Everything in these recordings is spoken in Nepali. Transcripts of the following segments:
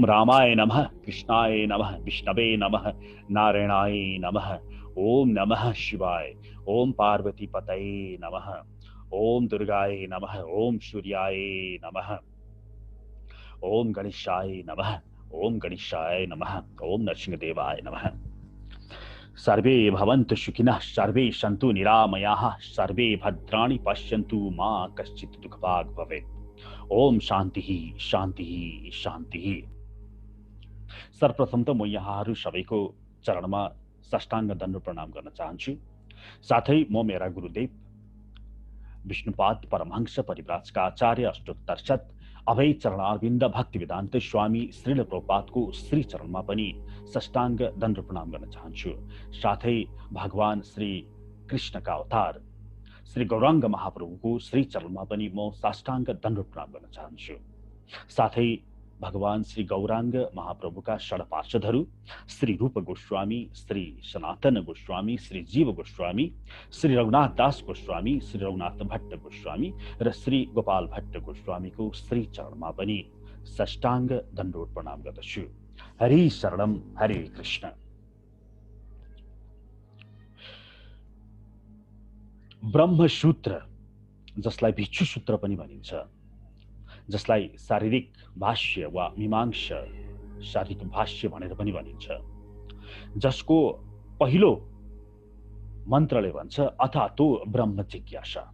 ओम रामाय नमः, कृष्णाय नमः, विष्णवे नमः, नारायणाय नमः, ओम नमः शिवाय, ओम पार्वती पतये नमः, ओम दुर्गाय नमः, ओम सूर्याय नमः, ओम गणेशाय नमः, ओम गणेशाय नमः, ओम नरसिंहदेवाय नमः। सर्वे भवन्तु सुखिनः, सर्वे सन्तु निरामयाः, सर्वे भद्राणि पश्यन्तु, मा कश्चित् दुःखभाग् भवेत्। ओम शान्तिः शान्तिः शान्तिः। सर्वप्रथम त म यहाँहरू सबैको चरणमा साष्टाङ्ग दण्ड प्रणाम गर्न चाहन्छु। साथै म मेरा गुरुदेव विष्णुपाद परमहंस परिव्राजका आचार्य अष्टोत्तरशत अभय चरणारविन्द भक्तिवेदान्त स्वामी श्रील प्रभुपादको श्री चरणमा पनि साष्टाङ्ग दण्ड प्रणाम गर्न चाहन्छु। साथै भगवान श्री कृष्णका अवतार श्री गौराङ्ग महाप्रभुको श्री चरणमा पनि म साष्टाङ्ग दण्ड प्रणाम गर्न चाहन्छु। साथै भगवान श्री गौराङ्ग महाप्रभुका षड पार्षदहरू श्री रूप गोस्वामी, श्री सनातन गोस्वामी, श्री जीव गोस्वामी, श्री रघुनाथ दास गोस्वामी, श्री रघुनाथ भट्ट गोस्वामी र श्री गोपाल भट्ट गोस्वामीको श्री चरणमा पनि साष्टाङ्ग दण्डोत प्रणाम गर्दछु। हरि शरणम हरे कृष्ण। ब्रह्मसूत्र, जसलाई भिक्षु सूत्र पनि भनिन्छ, जसलाई शारीरिक भाष्य वा मीमांसा शारीरिक भाष्य भनेर पनि भनिन्छ, जसको पहिलो मन्त्रले भन्छ अथातो ब्रह्म जिज्ञासा।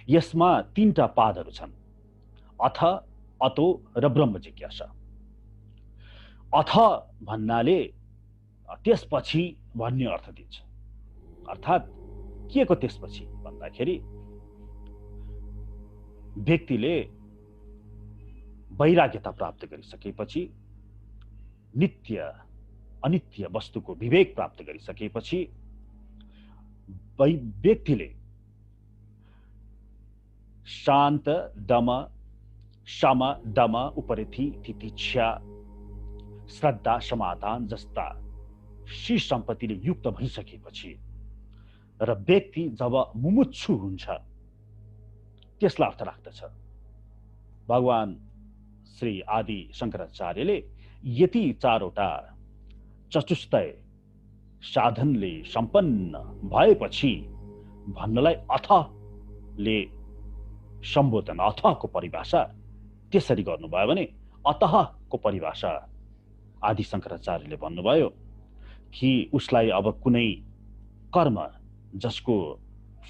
यसमा तीनटा पादहरू छन्, अथ, अतो र ब्रह्म जिज्ञासा। अथ भन्नाले त्यसपछि भन्ने अर्थ दिन्छ। अर्थात् के को त्यसपछि भन्दाखेरि व्यक्तिले वैराग्यता प्राप्त गरिसकेपछि, नित्य अनित्य वस्तुको विवेक प्राप्त गरिसकेपछि व्यक्तिले शान्त, दम, शम, दम, उपरिथि, तितिक्षा, श्रद्धा, समाधान जस्ता श्री सम्पत्तिले युक्त भइसकेपछि र व्यक्ति जब मुमुक्षु हुन्छ त्यसलाई अर्थ राख्दछ। भगवान श्री आदि शंकराचार्यले यति चारवटा चतुष्टय साधनले सम्पन्न भएपछि भन्नलाई अथले सम्बोधन, अथको परिभाषा त्यसरी गर्नुभयो भने अतःको परिभाषा आदि शंकराचार्यले भन्नुभयो कि उसलाई अब कुनै कर्म जसको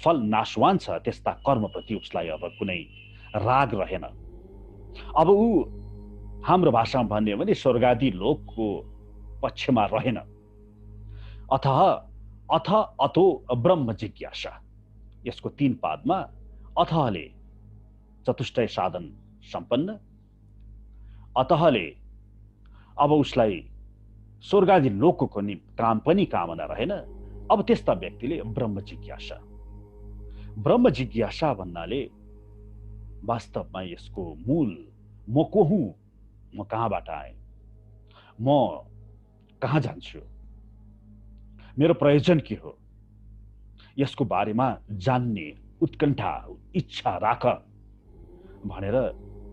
फल नाशवान छ त्यस्ता कर्मप्रति उसलाई अब कुनै राग रहेन। अब ऊ हाम्रो भाषामा भन्ने हो भने स्वर्गादि लोकको पक्षमा रहेन। अथः, अथ, अतो ब्रह्म जिज्ञासा। यसको तीन पादमा अथले चतुष्टय साधन सम्पन्न, अतःले अब उसलाई स्वर्गादि लोकको काम पनि कामना रहेन। अब त्यस्ता व्यक्तिले ब्रह्म जिज्ञासा। ब्रह्म जिज्ञासा भन्नाले वास्तवमा यसको मूल म को हुँ, म कहाँबाट आएँ, म कहाँ जान्छु, मेरो प्रयोजन के हो, यसको बारेमा जान्ने उत्कण्ठा, इच्छा राख भनेर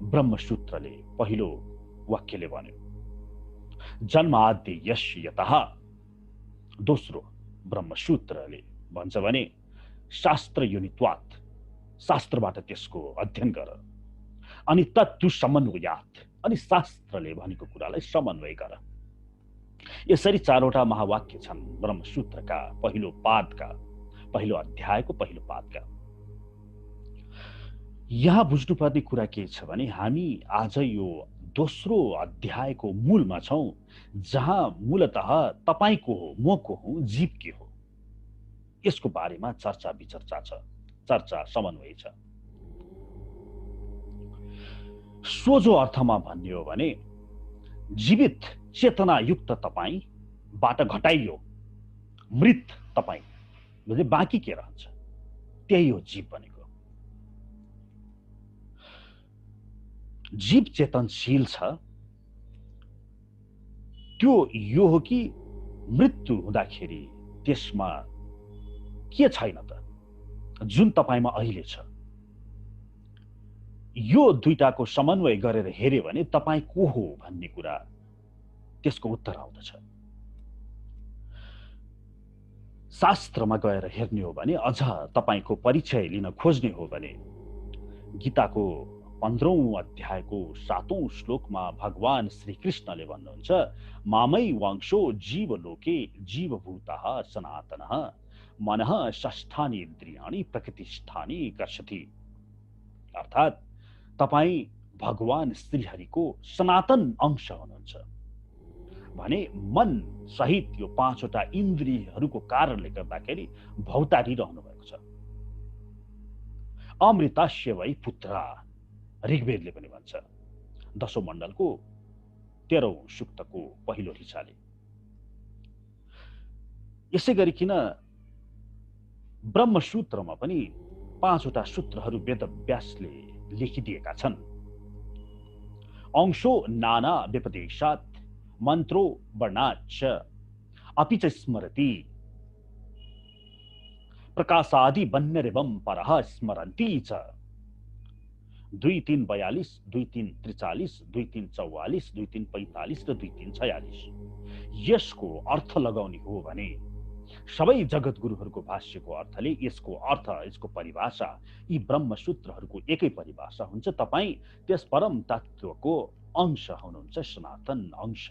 ब्रह्मसूत्रले पहिलो वाक्यले भन्यो। जन्मादि यश यतः। दोस्रो ब्रह्मसूत्रले भन्छ भने शास्त्र युनित्वात्, शास्त्रबाट त्यसको अध्ययन गर। अनि तत्तु समन्वयात्, अनि शास्त्रले भनेको कुरालाई समन्वय गर। यसरी चारवटा महावाक्य छन् ब्रह्मसूत्रका पहिलो पादका, पहिलो अध्यायको पहिलो पादका। यहाँ बुझ्नुपर्ने कुरा के छ भने हामी आज यो दोस्रो अध्यायको मूलमा छौं, जहाँ मूलतः तपाई को हो, म को हुँ, जीव के हो, यसको बारेमा चर्चा विचर्चा छ, चर्चा समन्वय छ। सोझो अर्थमा भन्ने हो भने जीवित चेतनायुक्त तपाईबाट घटाइयो मृत तपाई, भने बाँकी के रहन्छ? त्यही हो जीव भनेको। जीव चेतनशील छ, त्यो यो हो कि मृत्यु हुँदाखेरि त्यसमा के छैन त जुन तपाईमा अहिले छ। यो दुईटाको समन्वय गरेर हेर्यो भने तपाईँ को हो भन्ने कुरा त्यसको उत्तर आउँदछ। शास्त्रमा गएर हेर्ने हो भने, अझ तपाईको परिचय लिन खोज्ने हो भने, गीताको 15औं अध्यायको 7औं श्लोकमा भगवान श्रीकृष्णले भन्नुहुन्छ, मामै वांशो जीवलोके जीवभूतः सनातनः मनः षष्ठानि इन्द्रियाणि प्रकृतिष्ठानि कर्षति। अर्थात् तपाई भगवान श्रीहरिको सनातन अंश हुनुहुन्छ भने मन सहित यो 5वटा इन्द्रियहरूको कारणले गर्दाखेरि भौतारिरहनु भएको छ। अमृतस्य वै पुत्र ऋग्वेदले पनि भन्छ 10औं मण्डलको 13औं सूक्तको पहिलो हिस्साले। यसै गरिकन ब्रह्मसूत्रमा पनि 5वटा सूत्रहरू वेदव्यासले लेखिदिएका छन्। अंशो नाना व्यपदेशात् मन्त्रो वर्णाच्च अपि च स्मरति प्रकाशादि बन्यरेवं परः स्मरन्ति च। 2-3-42, 2-3-43, 2-3-44, 2-3-45 र 2-3-46। यसको अर्थ लगाउने हो भने सबै जगतगुरुहरूको भाष्यको अर्थले यसको अर्थ, यसको परिभाषा यी ब्रह्मसूत्रहरूको एकै परिभाषा हुन्छ। तपाई त्यस परम तत्त्वको अंश हुनुहुन्छ, सनातन अंश।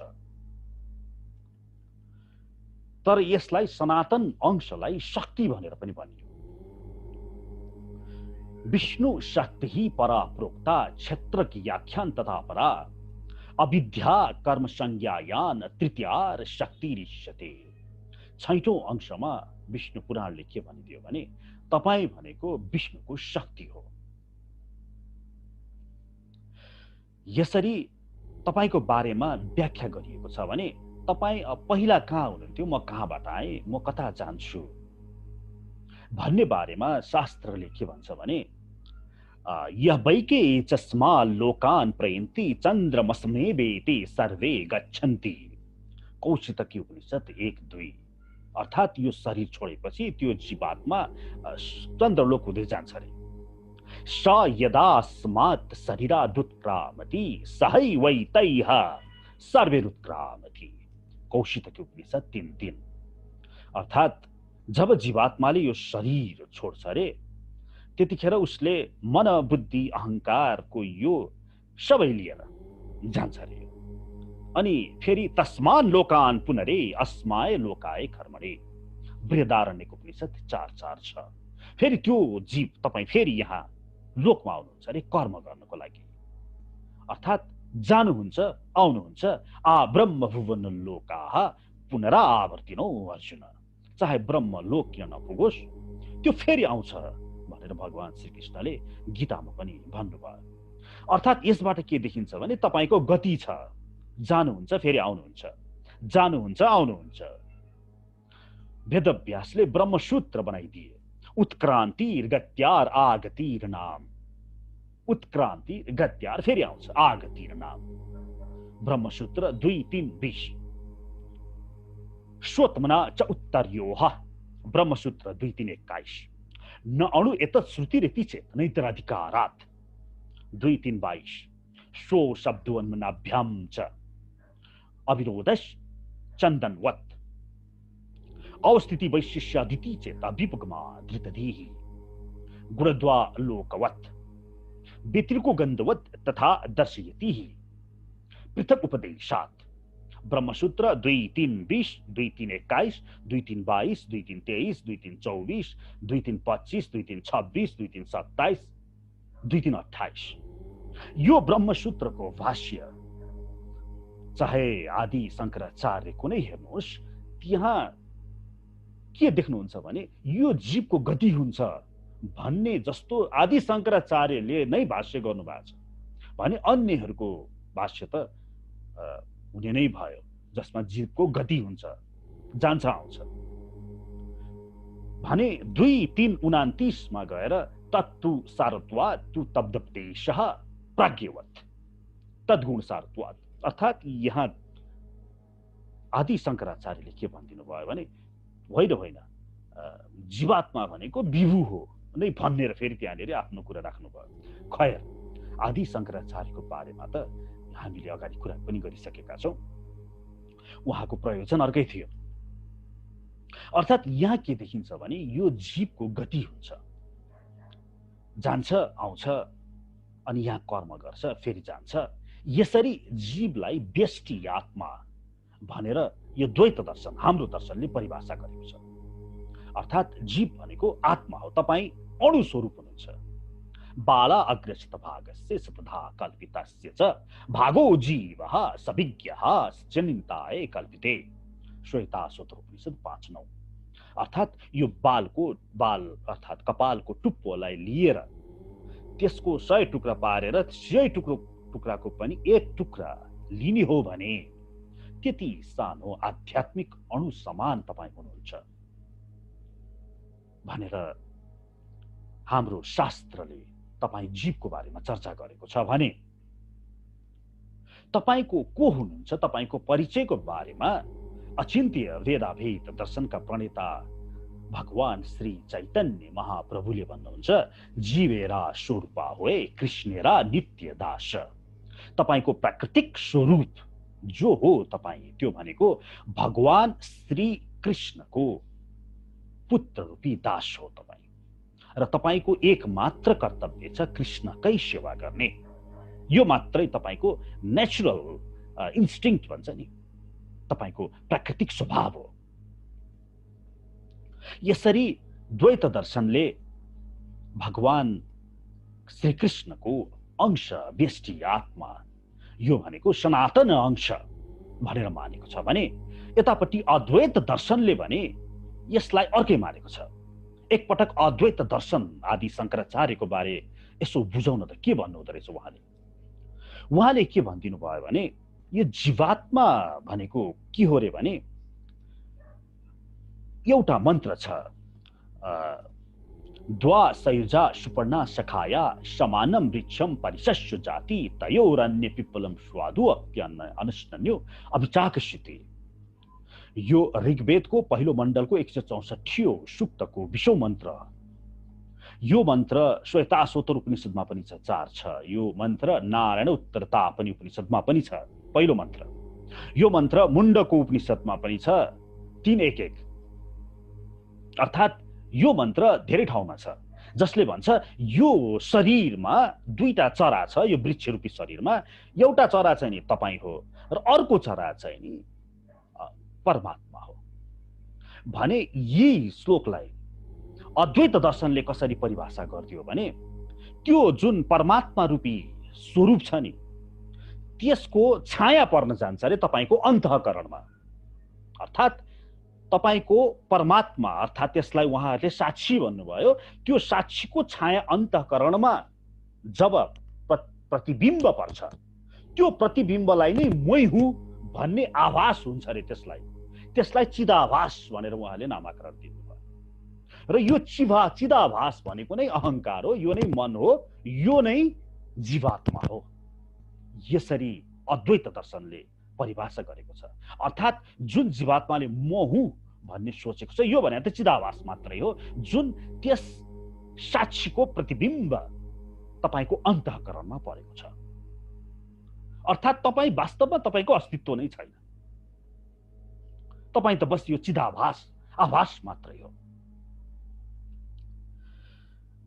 तर यसलाई सनातन अंशलाई शक्ति भनेर पनि भनियो। विष्णु शक्ति परा प्रोक्ता क्षेत्र की व्याख्यान तथा परा अविद्या कर्म संज्ञायान तृतीयार शक्ति ऋष्यते। 6औं अंशमा विष्णु पुराणले के भनिदियो भने तपाई भनेको विष्णुको शक्ति हो। यसरी तपाईको बारेमा व्याख्या गरिएको छ भने तपाई पहिला कहाँ हुनुहुन्थ्यो, म कहाँबाट आए, म कता जान्छु भन्ने बारेमा शास्त्रले के भन्छ भने यह वैके चस्मा लोकान प्रयन्ति चन्द्रमस्मेवेति सर्वे गच्छन्ति। कौशितकी उपनिषद 1-2। अर्थात् यो शरीर छोडेपछि त्यो जीवात्मा चन्द्रलोक हुँदै जान्छ रे। स यदास्मात् शरीरादुत्क्रामति सहै वै तैः सर्वैरुत्क्रामति। कौशितकी उपनिषद 3-3। अर्थात् जब जीवात्माले यो शरीर छोड्छ रे त्यतिखेर उसले मन बुद्धि अहंकारको यो सबै लिएर जान्छ रे। अनि फेरि तस्मान लोकान पुनरे अस्माय लोकाय कर्मणे। बृहदारण्यक उपनिषद 4-4 छ। फेरि त्यो जीव तपाई फेरि यहाँ लोकमा आउनुहुन्छ रे कर्म गर्नको लागि। अर्थात् जानुहुन्छ, आउनुहुन्छ। आ ब्रह्म भुवन लोकाः पुनरावर्तिनो अर्जुन। चाहे ब्रह्म लोक किन नपुगोस् त्यो फेरि आउँछ भनेर भगवान श्रीकृष्णले गीतामा पनि भन्नुभयो। अर्थात् यसबाट के देखिन्छ भने तपाईको गति छ, जानुहुन्छ फेरि आउनुहुन्छ, जानुहुन्छ आउनुहुन्छ। वेदव्यासले ब्रह्मसूत्र बनाइदिए। उत्क्रान्तिर गत्यार आगतिर नाम। उत्क्रान्ति गत्यार फेरि आउँछ, आगतिर नाम। ब्रह्मसूत्र 2-3-20। स्वत्मना च उत्तर्योः। ब्रह्मसूत्र 2-3-21। न अणु एतत् श्रुतिरिति चेत् नैतराधिकारात्। 2-3-22। सो शब्दोन्मनाभ्यां च अविरोधश् चन्दनवत्। अवस्थिति वैशिष्यादिति चेत् अभिपगमा धृतधीः गुणद्वा लोकवत् व्यतिरिको गन्धवत् तथा दर्शयति पृथक उपदेशात्। ब्रह्मसूत्र 2-3-20, 2-3-21, 2-3-22, 2-3-23, 2-3-24, 2-3-25, 2-3-26, 2-3-27, 2-3-28। यो ब्रह्मसूत्रको भाष्य चाहे आदि शंकराचार्य कुनै हेर्नुहोस्, त्यहाँ के देख्नुहुन्छ भने यो जीवको गति हुन्छ भन्ने जस्तो आदि शंकराचार्यले नै भाष्य गर्नुभएको छ भने अन्यहरूको भाष्य त हुने नै भयो, जसमा जीवको गति हुन्छ, जान्छ आउँछ भने। 2-3-29 मा गएर तत्तु सारत्वात् तु तब्दप्तेशः प्राज्ञवत् तद्गुण सारत्वात्। अर्थात् यहाँ आदि शंकराचार्यले के भनिदिनु भयो भने होइन, जीवात्मा भनेको विभु हो नै भनेर फेरि त्यहाँनिर आफ्नो कुरा राख्नुभयो। खैर, आदि शङ्कराचार्यको बारेमा त हामीले अगाडि कुरा पनि गरिसकेका छौँ। उहाँको प्रयोजन अर्कै थियो। अर्थात् यहाँ के देखिन्छ भने यो जीवको गति हुन्छ, जान्छ आउँछ अनि यहाँ कर्म गर्छ फेरि जान्छ। यसरी जीवलाई व्यष्टि आत्मा भनेर यो द्वैत दर्शन हाम्रो दर्शनले परिभाषा गरेको छ। अर्थात् जीव भनेको आत्मा हो, तपाईँ अणु स्वरूप हुनुहुन्छ। बाला अग्रस्त भागस्य सतधा कल्पितस्य च भागो जीवः सविज्ञः जनिन्ताय कल्पिते, श्वेताश्वतरोपनिषद 5:9। अर्थात् यो बाल अर्थात् कपालको टुप्पोलाई लिएर त्यसको 100 टुक्रा पारेर 100 टुक्राको पनि एक टुक्रा लिने हो भने त्यति सानो आध्यात्मिक अणु समान तपाईँ हुनुहुन्छ भनेर हाम्रो शास्त्रले तपाईँ जीवको बारेमा चर्चा गरेको छ। भने तपाईको को हुनुहुन्छ, तपाईको परिचयको बारेमा अचिन्त्य वेदाभेद दर्शनका प्रणेता भगवान श्री चैतन्य महाप्रभुले भन्नुहुन्छ, जीवेरा स्वरूपा होए कृष्णेरा नित्य दास। तपाईको प्राकृतिक स्वरूप जो हो तपाईँ, त्यो भनेको भगवान श्री कृष्णको पुत्र रूपी दास हो तपाईँ। र तपाईको एक मात्र कर्तव्य छ कृष्णकै सेवा गर्ने। यो मात्रै तपाईको नेचुरल इन्स्टिङ्क्ट भन्छ नि, तपाईको प्राकृतिक स्वभाव हो। यसरी द्वैत दर्शनले भगवान श्रीकृष्णको अंश व्यष्टि आत्मा यो भनेको सनातन अंश भनेर मानेको छ भने यतापट्टि अद्वैत दर्शनले भने यसलाई अर्कै मानेको छ। एकपटक अद्वैत दर्शन आदि शङ्कराचार्यको बारे यसो बुझाउन त के भन्नुहुँदो रहेछ उहाँले के भनिदिनु भयो भने यो जीवात्मा भनेको के हो रे भने एउटा मन्त्र छ, द्वा सयुजा सुपर्णा सखाया समानम वृक्षम परिशस्यु जाति तयोरन्य पिप्पलम स्वादु अप्यन्न अनुष्णन्यो अभिचाकशिते। यो ऋग्वेदको पहिलो मण्डलको 164 सूक्तको 20औं मन्त्र। यो मन्त्र श्वेताश्वतर उपनिषदमा पनि छ, 4 छ। यो मन्त्र नारायण उत्तरतापनि उपनिषदमा पनि छ, पहिलो मन्त्र। यो मन्त्र मुण्डको उपनिषदमा पनि छ, 3:1:1। अर्थात् यो मन्त्र धेरै ठाउँमा छ, जसले भन्छ यो शरीरमा दुईटा चरा छ। यो वृक्ष रूपी शरीरमा एउटा चरा चाहिँ नि तपाईँ हो र अर्को चरा चाहिँ नि परमात्मा हो भने यही श्लोकलाई अद्वैत दर्शनले कसरी परिभाषा गरिदियो भने त्यो जुन परमात्मा रूपी स्वरूप छ नि त्यसको छाया पर्न जान्छ रे तपाईको अन्तःकरणमा। अर्थात् तपाईको परमात्मा अर्थात् त्यसलाई उहाँहरूले साक्षी भन्नुभयो, त्यो साक्षीको छाया अन्तःकरणमा जब प्रतिबिम्ब पर्छ त्यो प्रतिबिम्बलाई नै मै हुँ भन्ने आभास हुन्छ रे, त्यसलाई चिदाभास भनेर उहाँले नामाकरण दिनुभयो। र यो चिदाभास भनेको नै अहंकार हो, यो नै मन हो, यो नै जीवात्मा हो। यसरी अद्वैत दर्शनले परिभाषा गरेको छ। अर्थात् जुन जीवात्माले म हुँ भन्ने सोचेको छ यो भने त चिदाभास मात्रै हो, जुन त्यस साक्षीको प्रतिबिम्ब तपाईको अन्तःकरणमा परेको छ। अर्थात् तपाईँ वास्तवमा तपाईको अस्तित्व नै छैन, तपाईँ त बस यो चिदाभास आभास मात्रै हो।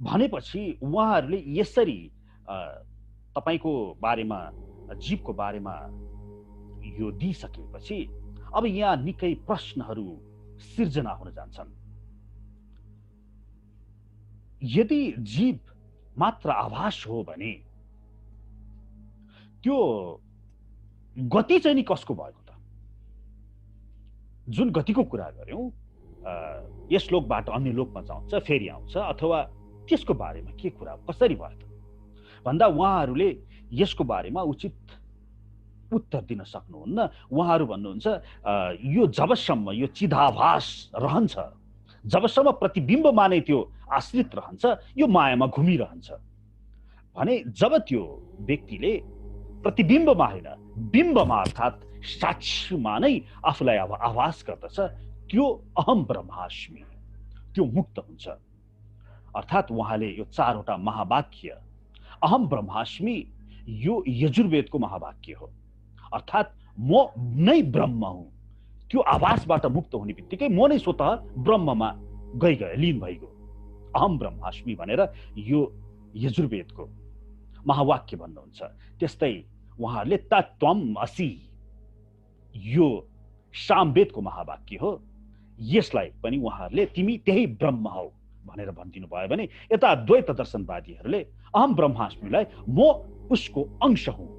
भनेपछि उहाँहरूले यसरी तपाईको बारेमा जीवको बारेमा यो दिइसकेपछि अब यहाँ निकै प्रश्नहरू सिर्जना हुन जान्छन्। यदि जीव मात्र आभास हो भने त्यो गति चाहिँ नि कसको भएको त? जुन गतिको कुरा गर्यौं यस लोकबाट अन्य लोकमा जान्छ फेरि आउँछ अथवा त्यसको बारेमा के कुरा कसरी भयो त भन्दा उहाँहरूले यसको बारेमा उचित उत्तर दिन सक्नुहुन्न। उहाँहरू भन्नुहुन्छ यो जबसम्म यो चिदाभास रहन्छ, जबसम्म प्रतिबिम्बमा नै त्यो आश्रित रहन्छ, यो मायामा घुमिरहन्छ भने जब त्यो व्यक्तिले प्रतिबिम्बमा होइन बिम्बमा अर्थात् साक्षीमा नै आफूलाई आभास गर्दछ त्यो अहम ब्रह्मास्मि, त्यो मुक्त हुन्छ। अर्थात् उहाँले यो 4वटा महावाक्य अहम ब्रह्मास्मि यो यजुर्वेदको महावाक्य हो। अर्थात् म नै ब्रह्म हुँ। त्यो आभासबाट मुक्त हुने बित्तिकै म नै स्वतः ब्रह्ममा गइगए, लीन भइगयो। अहम ब्रह्मास्मि भनेर यो यजुर्वेदको महावाक्य भन्नुहुन्छ। त्यस्तै उहाँहरूले तत्त्वम असि यो सामवेदको महावाक्य हो। यसलाई पनि उहाँहरूले तिमी त्यही ब्रह्म हौ भनेर भनिदिनु भयो भने यता द्वैत दर्शनवादीहरूले अहम ब्रह्मास्मिलाई म उसको अंश हुँ,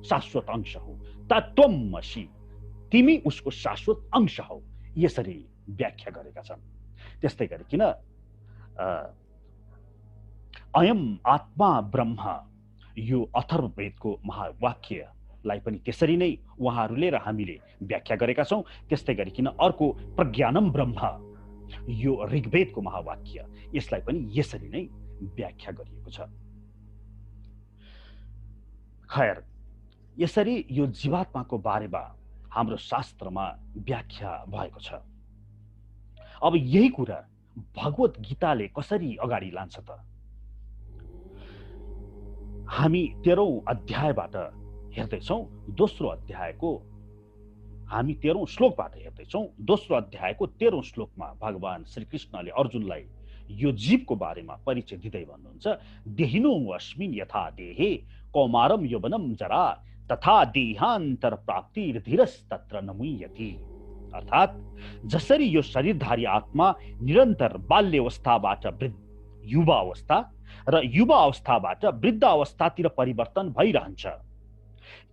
शाश्वत अंश हुँ। तत्त्वम असि तिमी उसको शाश्वत अंश हौ, यसरी व्याख्या गरेका छन्। त्यस्तै गरिकन अयम आत्मा ब्रह्म यो अथर्ववेदको महावाक्यलाई पनि त्यसरी नै उहाँहरूले र हामीले व्याख्या गरेका छौँ। त्यस्तै गरिकन अर्को प्रज्ञानम ब्रह्म यो ऋग्वेदको महावाक्य, यसलाई पनि यसरी नै व्याख्या गरिएको छ। खैर, यसरी यो जीवात्माको बारेमा हाम्रो शास्त्रमा व्याख्या भएको छ। अब यही कुरा भगवत गीताले कसरी अगाडि लान्छ त? हामी 13औं अध्यायबाट हेर्दैछौँ। दोस्रो अध्यायको हामी 13औं श्लोकबाट हेर्दैछौँ। दोस्रो अध्यायको 13औं श्लोकमा भगवान श्रीकृष्णले अर्जुनलाई यो जीवको बारेमा परिचय दिँदै भन्नुहुन्छ, देहिनो अस्मिन् यथा देहे कौमारम यौवनम जरा तथा देहान्तर प्राप्तिर्धीरस्तत्र न मुह्यति। अर्थात् जसरी यो शरीरधारी आत्मा निरन्तर बाल्यावस्थाबाट युवा अवस्था र युवा अवस्थाबाट वृद्ध अवस्थातिर परिवर्तन भइरहन्छ,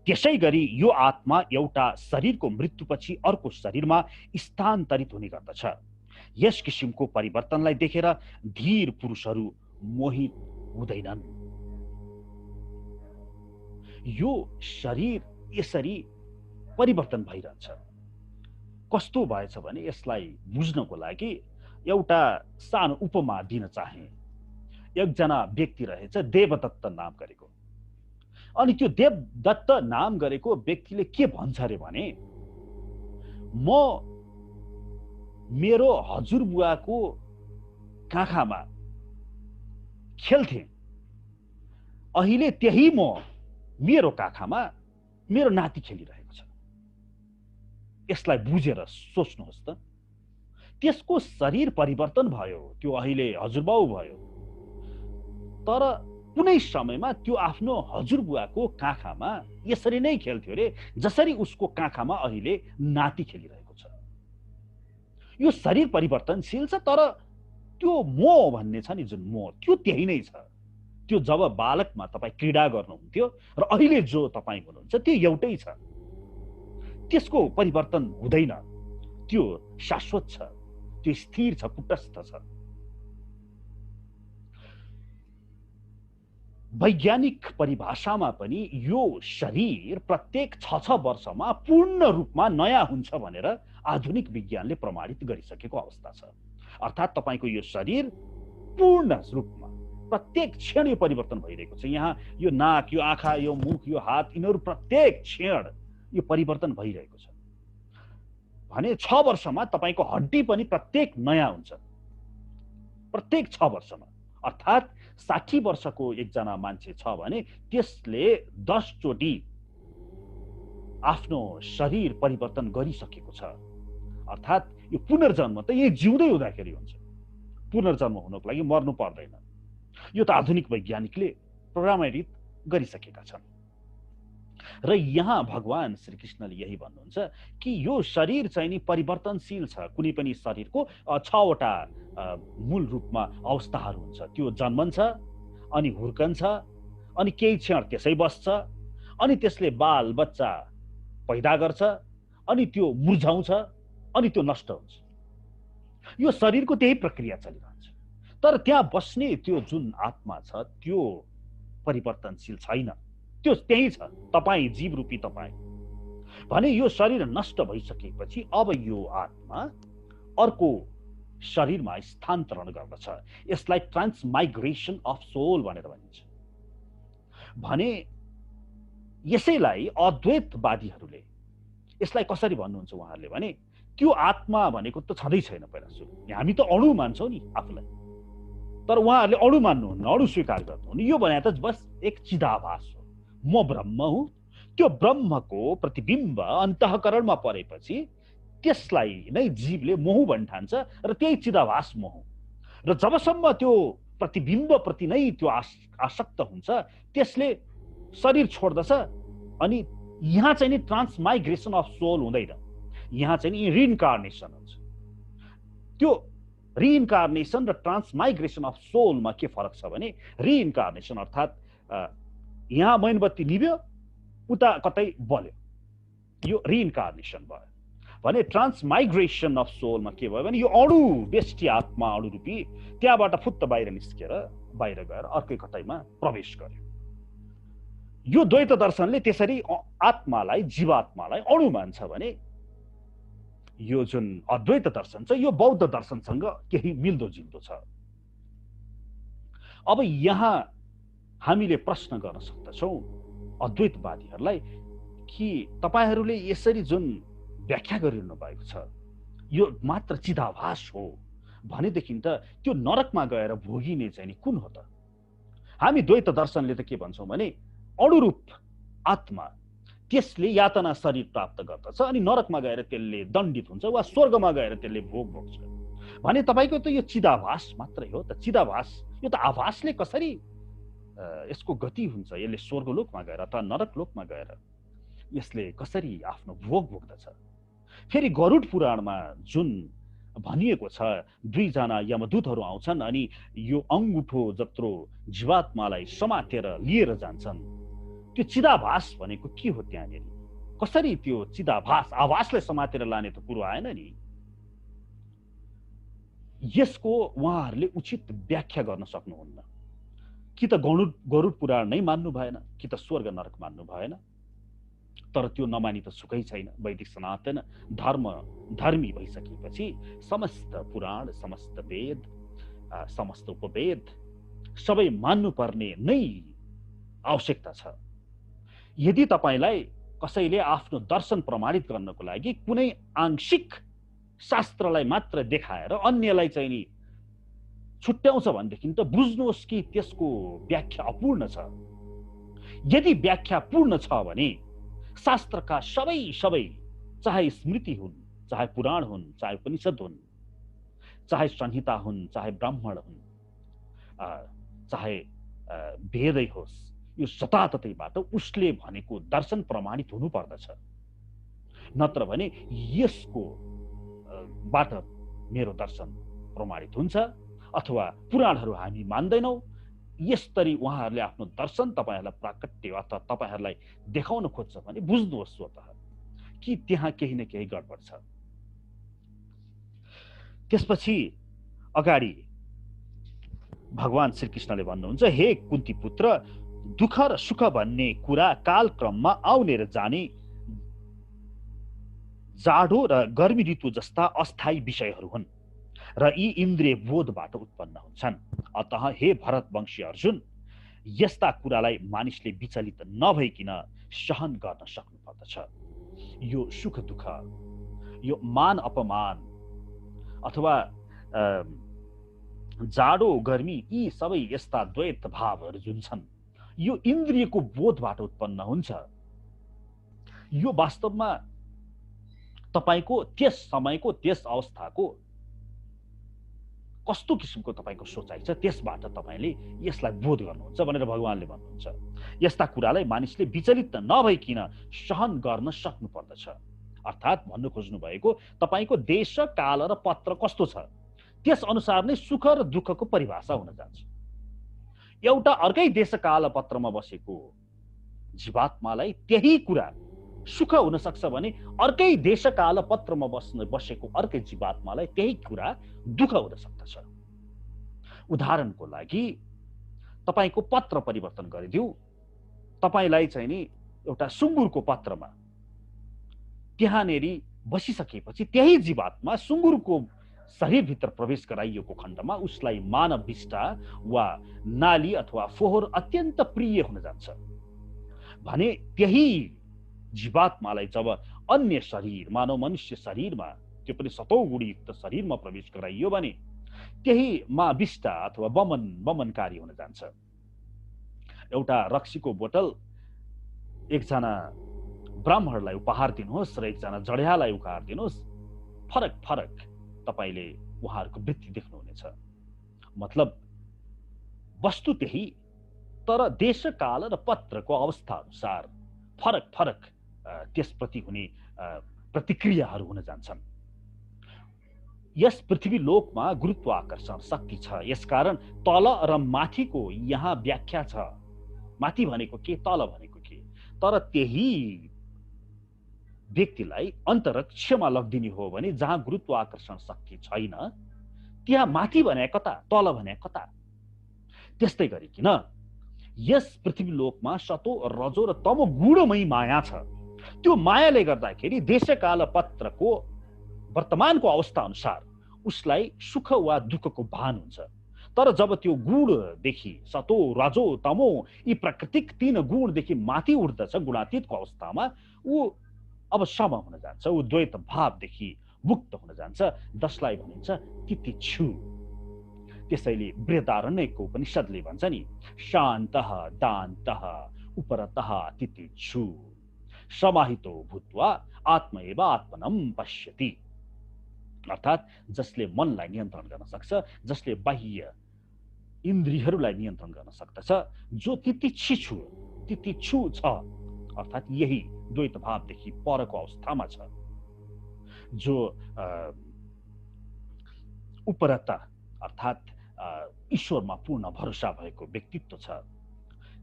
त्यसै गरी यो आत्मा एउटा शरीरको मृत्युपछि अर्को शरीरमा स्थानान्तरित हुने गर्दछ। यस किसिमको परिवर्तनलाई देखेर धीर पुरुषहरू मोहित हुँदैनन्। यो शरीर यसरी परिवर्तन भइरहन्छ। कस्तो भएछ भने यसलाई बुझ्नको लागि एउटा सानो उपमा दिन चाहे। एकजना व्यक्ति रहेछ देवदत्त नाम गरेको। अनि त्यो देवदत्त नाम गरेको व्यक्तिले के भन्छ अरे भने, म मेरो हजुरबुवाको काखमा खेल्थेँ, अहिले त्यही म मेरो काखमा मेरो नाति खेलिरहेको छ। यसलाई बुझेर सोच्नुहोस् त, त्यसको शरीर परिवर्तन भयो, त्यो अहिले हजुरबाउ भयो, तर कुनै समयमा त्यो आफ्नो हजुरबुवाको काखमा यसरी नै खेल्थ्यो रे जसरी उसको काखमा अहिले नाति खेलिरहेको छ। यो शरीर परिवर्तनशील छ, तर त्यो म भन्ने छ नि जुन म, त्यो त्यही नै छ। त्यो जब बालकमा तपाईँ क्रीडा गर्नुहुन्थ्यो र अहिले जो तपाईँ हुनुहुन्छ त्यो एउटै छ। त्यसको परिवर्तन हुँदैन, त्यो शाश्वत छ, त्यो स्थिर छ, कुटस्थ छ। वैज्ञानिक परिभाषामा पनि यो शरीर प्रत्येक 6 वर्षमा पूर्ण रूपमा नयाँ हुन्छ भनेर आधुनिक विज्ञानले प्रमाणित गरिसकेको अवस्था छ। अर्थात् तपाईको यो शरीर पूर्ण रूपमा प्रत्येक क्षण यो परिवर्तन भइरहेको छ। यहाँ यो नाक, यो आँखा, यो मुख, यो हात, यिनीहरू प्रत्येक क्षण यो परिवर्तन भइरहेको छ भने 6 वर्षमा तपाईको हड्डी पनि प्रत्येक नयाँ हुन्छ, प्रत्येक 6 वर्षमा। अर्थात् 60 वर्षको एकजना मान्छे छ भने त्यसले 10 चोटि आफ्नो शरीर परिवर्तन गरिसकेको छ। अर्थात् यो पुनर्जन्म त यही जिउँदै हुँदाखेरि हुन्छ, पुनर्जन्म हुनको लागि मर्नु पर्दैन। यो त आधुनिक वैज्ञानिकले प्रमाणित गरिसकेका छन्। र यहाँ भगवान श्रीकृष्णले यही भन्नुहुन्छ कि यो शरीर चाहिँ नि परिवर्तनशील छ। कुनै पनि शरीरको 6 वटा मूल रूपमा अवस्थाहरू हुन्छ। त्यो जन्मन्छ, अनि हुर्कन्छ, अनि केही क्षण त्यसै बस्छ, अनि त्यसले बाल बच्चा पैदा गर्छ, अनि त्यो मुर्झाउँछ, अनि त्यो नष्ट हुन्छ। यो शरीरको त्यही प्रक्रिया चलिरहन्छ। तर त्यहाँ बस्ने त्यो जुन आत्मा छ त्यो परिवर्तनशील छैन, त्यो त्यही छ, तपाईँ जीव रूपी तपाईँ भने। यो शरीर नष्ट भइसकेपछि अब यो आत्मा अर्को शरीरमा स्थानान्तरण गर्दछ। यसलाई ट्रान्समाइग्रेसन अफ सोल भनेर भनिन्छ। भने यसैलाई अद्वैतवादीहरूले यसलाई कसरी भन्नुहुन्छ उहाँहरूले भने, त्यो आत्मा भनेको त छँदै छैन। पहिला सुरु हामी त अणु मान्छौँ नि आफूलाई, तर उहाँहरूले अणु मान्नुहुन्न, अणु स्वीकार गर्नुहुन्न। यो भने त बस एक चिदाभास हो, म ब्रह्म हुँ। त्यो ब्रह्मको प्रतिबिम्ब अन्तःकरणमा परेपछि त्यसलाई नै जीवले मोह भन्न ठान्छ र त्यही चिदाभास मोह। र जबसम्म त्यो प्रतिबिम्बप्रति नै त्यो आसक्त हुन्छ, त्यसले शरीर छोड्दछ। अनि यहाँ चाहिँ नि ट्रान्समाइग्रेसन अफ सोल हुँदैन, यहाँ चाहिँ नि रिइन्कार्नेसन हुन्छ। त्यो रिइन्कार्नेसन र ट्रान्समाइग्रेसन अफ सोलमा के फरक छ भने, रिइन्कार्नेसन अर्थात् यहाँ मैनबत्ती निभ्यो, उता कतै बल्यो, यो रिइन्कार्नेसन भयो भने ट्रान्समाइग्रेसन अफ सोलमा के भयो भने यो अणु बेष्टि आत्मा, अणु रूपी त्यहाँबाट फुत्त बाहिर निस्केर बाहिर गएर अर्कै कतैमा प्रवेश गर्यो। यो द्वैत दर्शनले त्यसरी आत्मालाई, जीवात्मालाई अणु मान्छ भने यो जुन अद्वैत दर्शन छ यो बौद्ध दर्शनसँग केही मिल्दोजुल्दो छ। अब यहाँ हामीले प्रश्न गर्न सक्दछौँ अद्वैतवादीहरूलाई कि तपाईहरूले यसरी जुन व्याख्या गरिरहनु भएको छ यो मात्र चिदाभास हो भनेदेखि त त्यो नरकमा गएर भोगिने चाहिँ नि कुन हो त? हामी द्वैत दर्शनले त के भन्छौँ भने अणुरूप आत्मा त्यसले यातना शरीर प्राप्त गर्दछ अनि नरकमा गएर त्यसले दण्डित हुन्छ वा स्वर्गमा गएर त्यसले भोग भोग्छ भने तपाईको त यो चिदाभास मात्रै हो त। चिदाभास यो त आभासले कसरी यसको गति हुन्छ, यसले स्वर्गलोकमा गएर अथवा नरकलोकमा गएर यसले कसरी आफ्नो भोग भोग्दछ। फेरि गरुड पुराणमा जुन भनिएको छ दुईजना यमदूतहरू आउँछन् अनि यो अंगुठो जत्रो जीवात्मालाई समातेर लिएर जान्छन्, त्यो चिदाभास भनेको के हो त्यहाँनिर? कसरी त्यो चिदाभास आभासलाई समातेर लाने त कुरो आएन नि। यसको उहाँहरूले उचित व्याख्या गर्न सक्नुहुन्न। कि त गरुड पुराण नै मान्नु भएन, कि त स्वर्ग नरक मान्नु भएन। तर त्यो नमानी त सुखै छैन। वैदिक सनातन धर्मी भइसकेपछि समस्त पुराण, समस्त वेद, समस्त उपवेद सबै मान्नुपर्ने नै आवश्यकता छ। यदि तपाईलाई कसैले आफ्नो दर्शन प्रमाणित गर्नको लागि कुनै आंशिक शास्त्रलाई मात्र देखाएर अन्यलाई चाहिँ नि छुट्याउँछ भनेदेखि त बुझ्नुहोस् कि त्यसको व्याख्या अपूर्ण छ। यदि व्याख्या पूर्ण छ भने शास्त्रका सबै चाहे स्मृति हुन्, चाहे पुराण हुन्, चाहे उपनिषद हुन्, चाहे संहिता हुन्, चाहे ब्राह्मण हुन्, चाहे वेदै होस्, यो जताततैबाट उसले भनेको दर्शन प्रमाणित हुनु पर्दछ। नत्र भने यसको बाट मेरो दर्शन प्रमाणित हुन्छ अथवा पुराणहरू हामी मान्दैनौँ, यसरी उहाँहरूले आफ्नो दर्शन तपाईहरूलाई प्राकट्य अथवा तपाईहरूलाई देखाउन खोज्छ भने बुझ्नुहोस् स्वतः कि त्यहाँ केही न केही गडबड छ। त्यसपछि अगाडि भगवान श्रीकृष्णले भन्नुहुन्छ, हे कुन्ती पुत्र, दुःख र सुख भन्ने कुरा कालक्रममा आउने र जाने जाडो र गर्मी ऋतु जस्ता अस्थायी विषयहरू हुन् र यी इन्द्रिय बोधबाट उत्पन्न हुन्छन्। अतः हे भरतवंशी अर्जुन, यस्ता कुरालाई मानिसले विचलित नभइकन सहन गर्न सक्नु पर्दछ। यो सुख दुःख, यो मान अपमान अथवा जाडो गर्मी, यी सबै यस्ता द्वैत भावहरू जुन छन् यो इन्द्रियको बोधबाट उत्पन्न हुन्छ। यो वास्तवमा तपाईको त्यस समयको, त्यस अवस्थाको कस्तो किसिमको तपाईको सोचाइ छ त्यसबाट तपाईले यसलाई बोध गर्नुहुन्छ भनेर भगवानले भन्नुहुन्छ। यस्ता कुरालाई मानिसले विचलित नभइकन सहन गर्न सक्नु पर्दछ। अर्थात् भन्नु खोज्नु भएको तपाईको देश, काल र पत्र कस्तो छ त्यस अनुसार नै सुख र दुःखको परिभाषा हुन जान्छ। एउटा अर्कै देश, काल, पत्रमा बसेको जीवात्मालाई त्यही कुरा सुख हुन सक्छ भने अर्कै देश, काल, पत्रमा बसेको अर्कै जीवात्मालाई त्यही कुरा दुःख हुन सक्दछ। उदाहरणको लागि तपाईको पत्र परिवर्तन गरिदिऊ, तपाईलाई चाहिँ नि एउटा सुँगुरको पत्रमा त्यहाँनेरि बसिसकेपछि त्यही जीवात्मा सुँगुरको शरीरभित्र प्रवेश गराइएको खण्डमा उसलाई मानव विष्टा वा नाली अथवा फोहोर अत्यन्त प्रिय हुन जान्छ भने त्यही जीवात्मालाई जब अन्य शरीर, मानव मनुष्य शरीरमा, त्यो पनि 7औं गुणयुक्त शरीरमा प्रवेश गराइयो भने त्यही विष्टा अथवा बमनकारी हुन जान्छ। एउटा रक्सीको बोतल एकजना ब्राह्मणलाई उपहार दिनुहोस् र एकजना जडियालाई उपहार दिनुहोस्, फरक फरक तपाईले उहाँहरूको वृत्ति देख्नुहुनेछ। मतलब वस्तु त्यही, तर देशकाल र पत्रको अवस्था अनुसार फरक फरक त्यसप्रति हुने प्रतिक्रियाहरू हुन जान्छन्। यस पृथ्वी लोकमा गुरुत्वाकर्षण शक्ति छ, यसकारण तल र माथिको यहाँ व्याख्या छ। माथि भनेको के, तल भनेको के। तर त्यही व्यक्तिलाई अन्तरिक्षमा लगिदिने हो भने जहाँ गुरुत्वाकर्षण शक्ति छैन, त्यहाँ माथि भने कता, तल भने कता। त्यस्तै गरिकन यस पृथ्वी लोकमा सतो रजो र तमो गुणमय माया छ। त्यो मायाले गर्दाखेरि देशकाल पत्रको वर्तमानको अवस्था अनुसार उसलाई सुख वा दुःखको भान हुन्छ। तर जब त्यो गुणदेखि सतो रजो तमो यी प्राकृतिक तीन गुणदेखि माथि उठ्दछ गुणातीतको अवस्थामा, ऊ अब सम हुन जान्छ, ऊ द्वैत भावदेखि मुक्त हुन जान्छ, जसलाई भनिन्छ तितिक्षु। त्यसैले बृहदारण्यको उपनिषद्ले भन्छ नि, शान्तः दान्तः उपरतः तितिक्षु समाहितो भूत्वा आत्मा एव आत्मनं पश्यति। अर्थात् जसले मनलाई नियन्त्रण गर्न सक्छ, जसले बाह्य इन्द्रियहरूलाई नियन्त्रण गर्न सक्दछ, जो तितिक्षु छ, अर्थात् यही द्वैत भावदेखि परको अवस्थामा छ, जो उपरत अर्थात् ईश्वरमा पूर्ण भरोसा भएको व्यक्तित्व छ,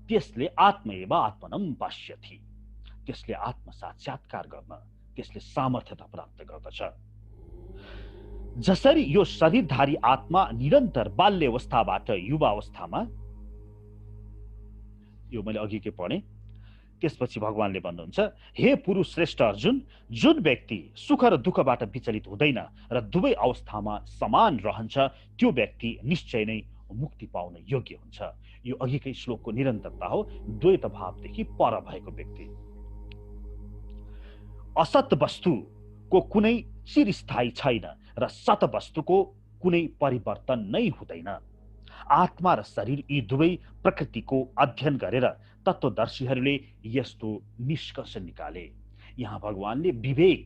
त्यसले आत्मा एव आत्मनं पश्यति। त्यसले आत्म साक्षात्कार गर्न त्यसले सामर्थ्यता प्राप्त गर्दछ। जसरी यो शरीरधारी आत्मा निरन्तर बाल्य अवस्थाबाट युवा अवस्थामा, यो मैले अघि के पढेँ, त्यसपछि भगवानले भन्नुहुन्छ, हे पुरुष श्रेष्ठ अर्जुन, जुन व्यक्ति सुख र दुःखबाट विचलित हुँदैन र दुवै अवस्थामा समान रहन्छ, त्यो व्यक्ति निश्चय नै मुक्ति पाउन योग्य हुन्छ। यो अघिकै श्लोकको निरन्तरता हो, द्वैत भावदेखि पर भएको व्यक्ति। असत वस्तुको कुनै चिरस्थायी छैन र सत वस्तुको कुनै परिवर्तन नै हुँदैन। आत्मा र शरीर यी दुवै प्रकृतिको अध्ययन गरेर तत्वदर्शीहरूले यस्तो निष्कर्ष निकाले। यहाँ भगवानले विवेक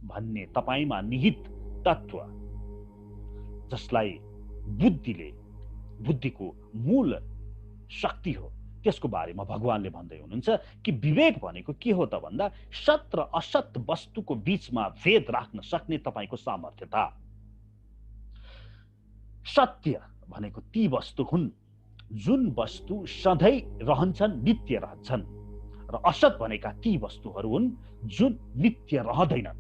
भन्ने तपाईमा निहित तत्व, जसलाई बुद्धिको मूल शक्ति हो, त्यसको बारेमा भगवानले भन्दै हुनुहुन्छ कि विवेक भनेको के हो त भन्दा सत र असत वस्तुको बीचमा भेद राख्न सक्ने तपाईको सामर्थ्यता। सत्य भनेको ती वस्तु हुन् जुन वस्तु सधैँ रहन्छन्, नित्य रहन्छन्, र असत भनेका ती वस्तुहरू हुन् जुन नित्य रहँदैनन्।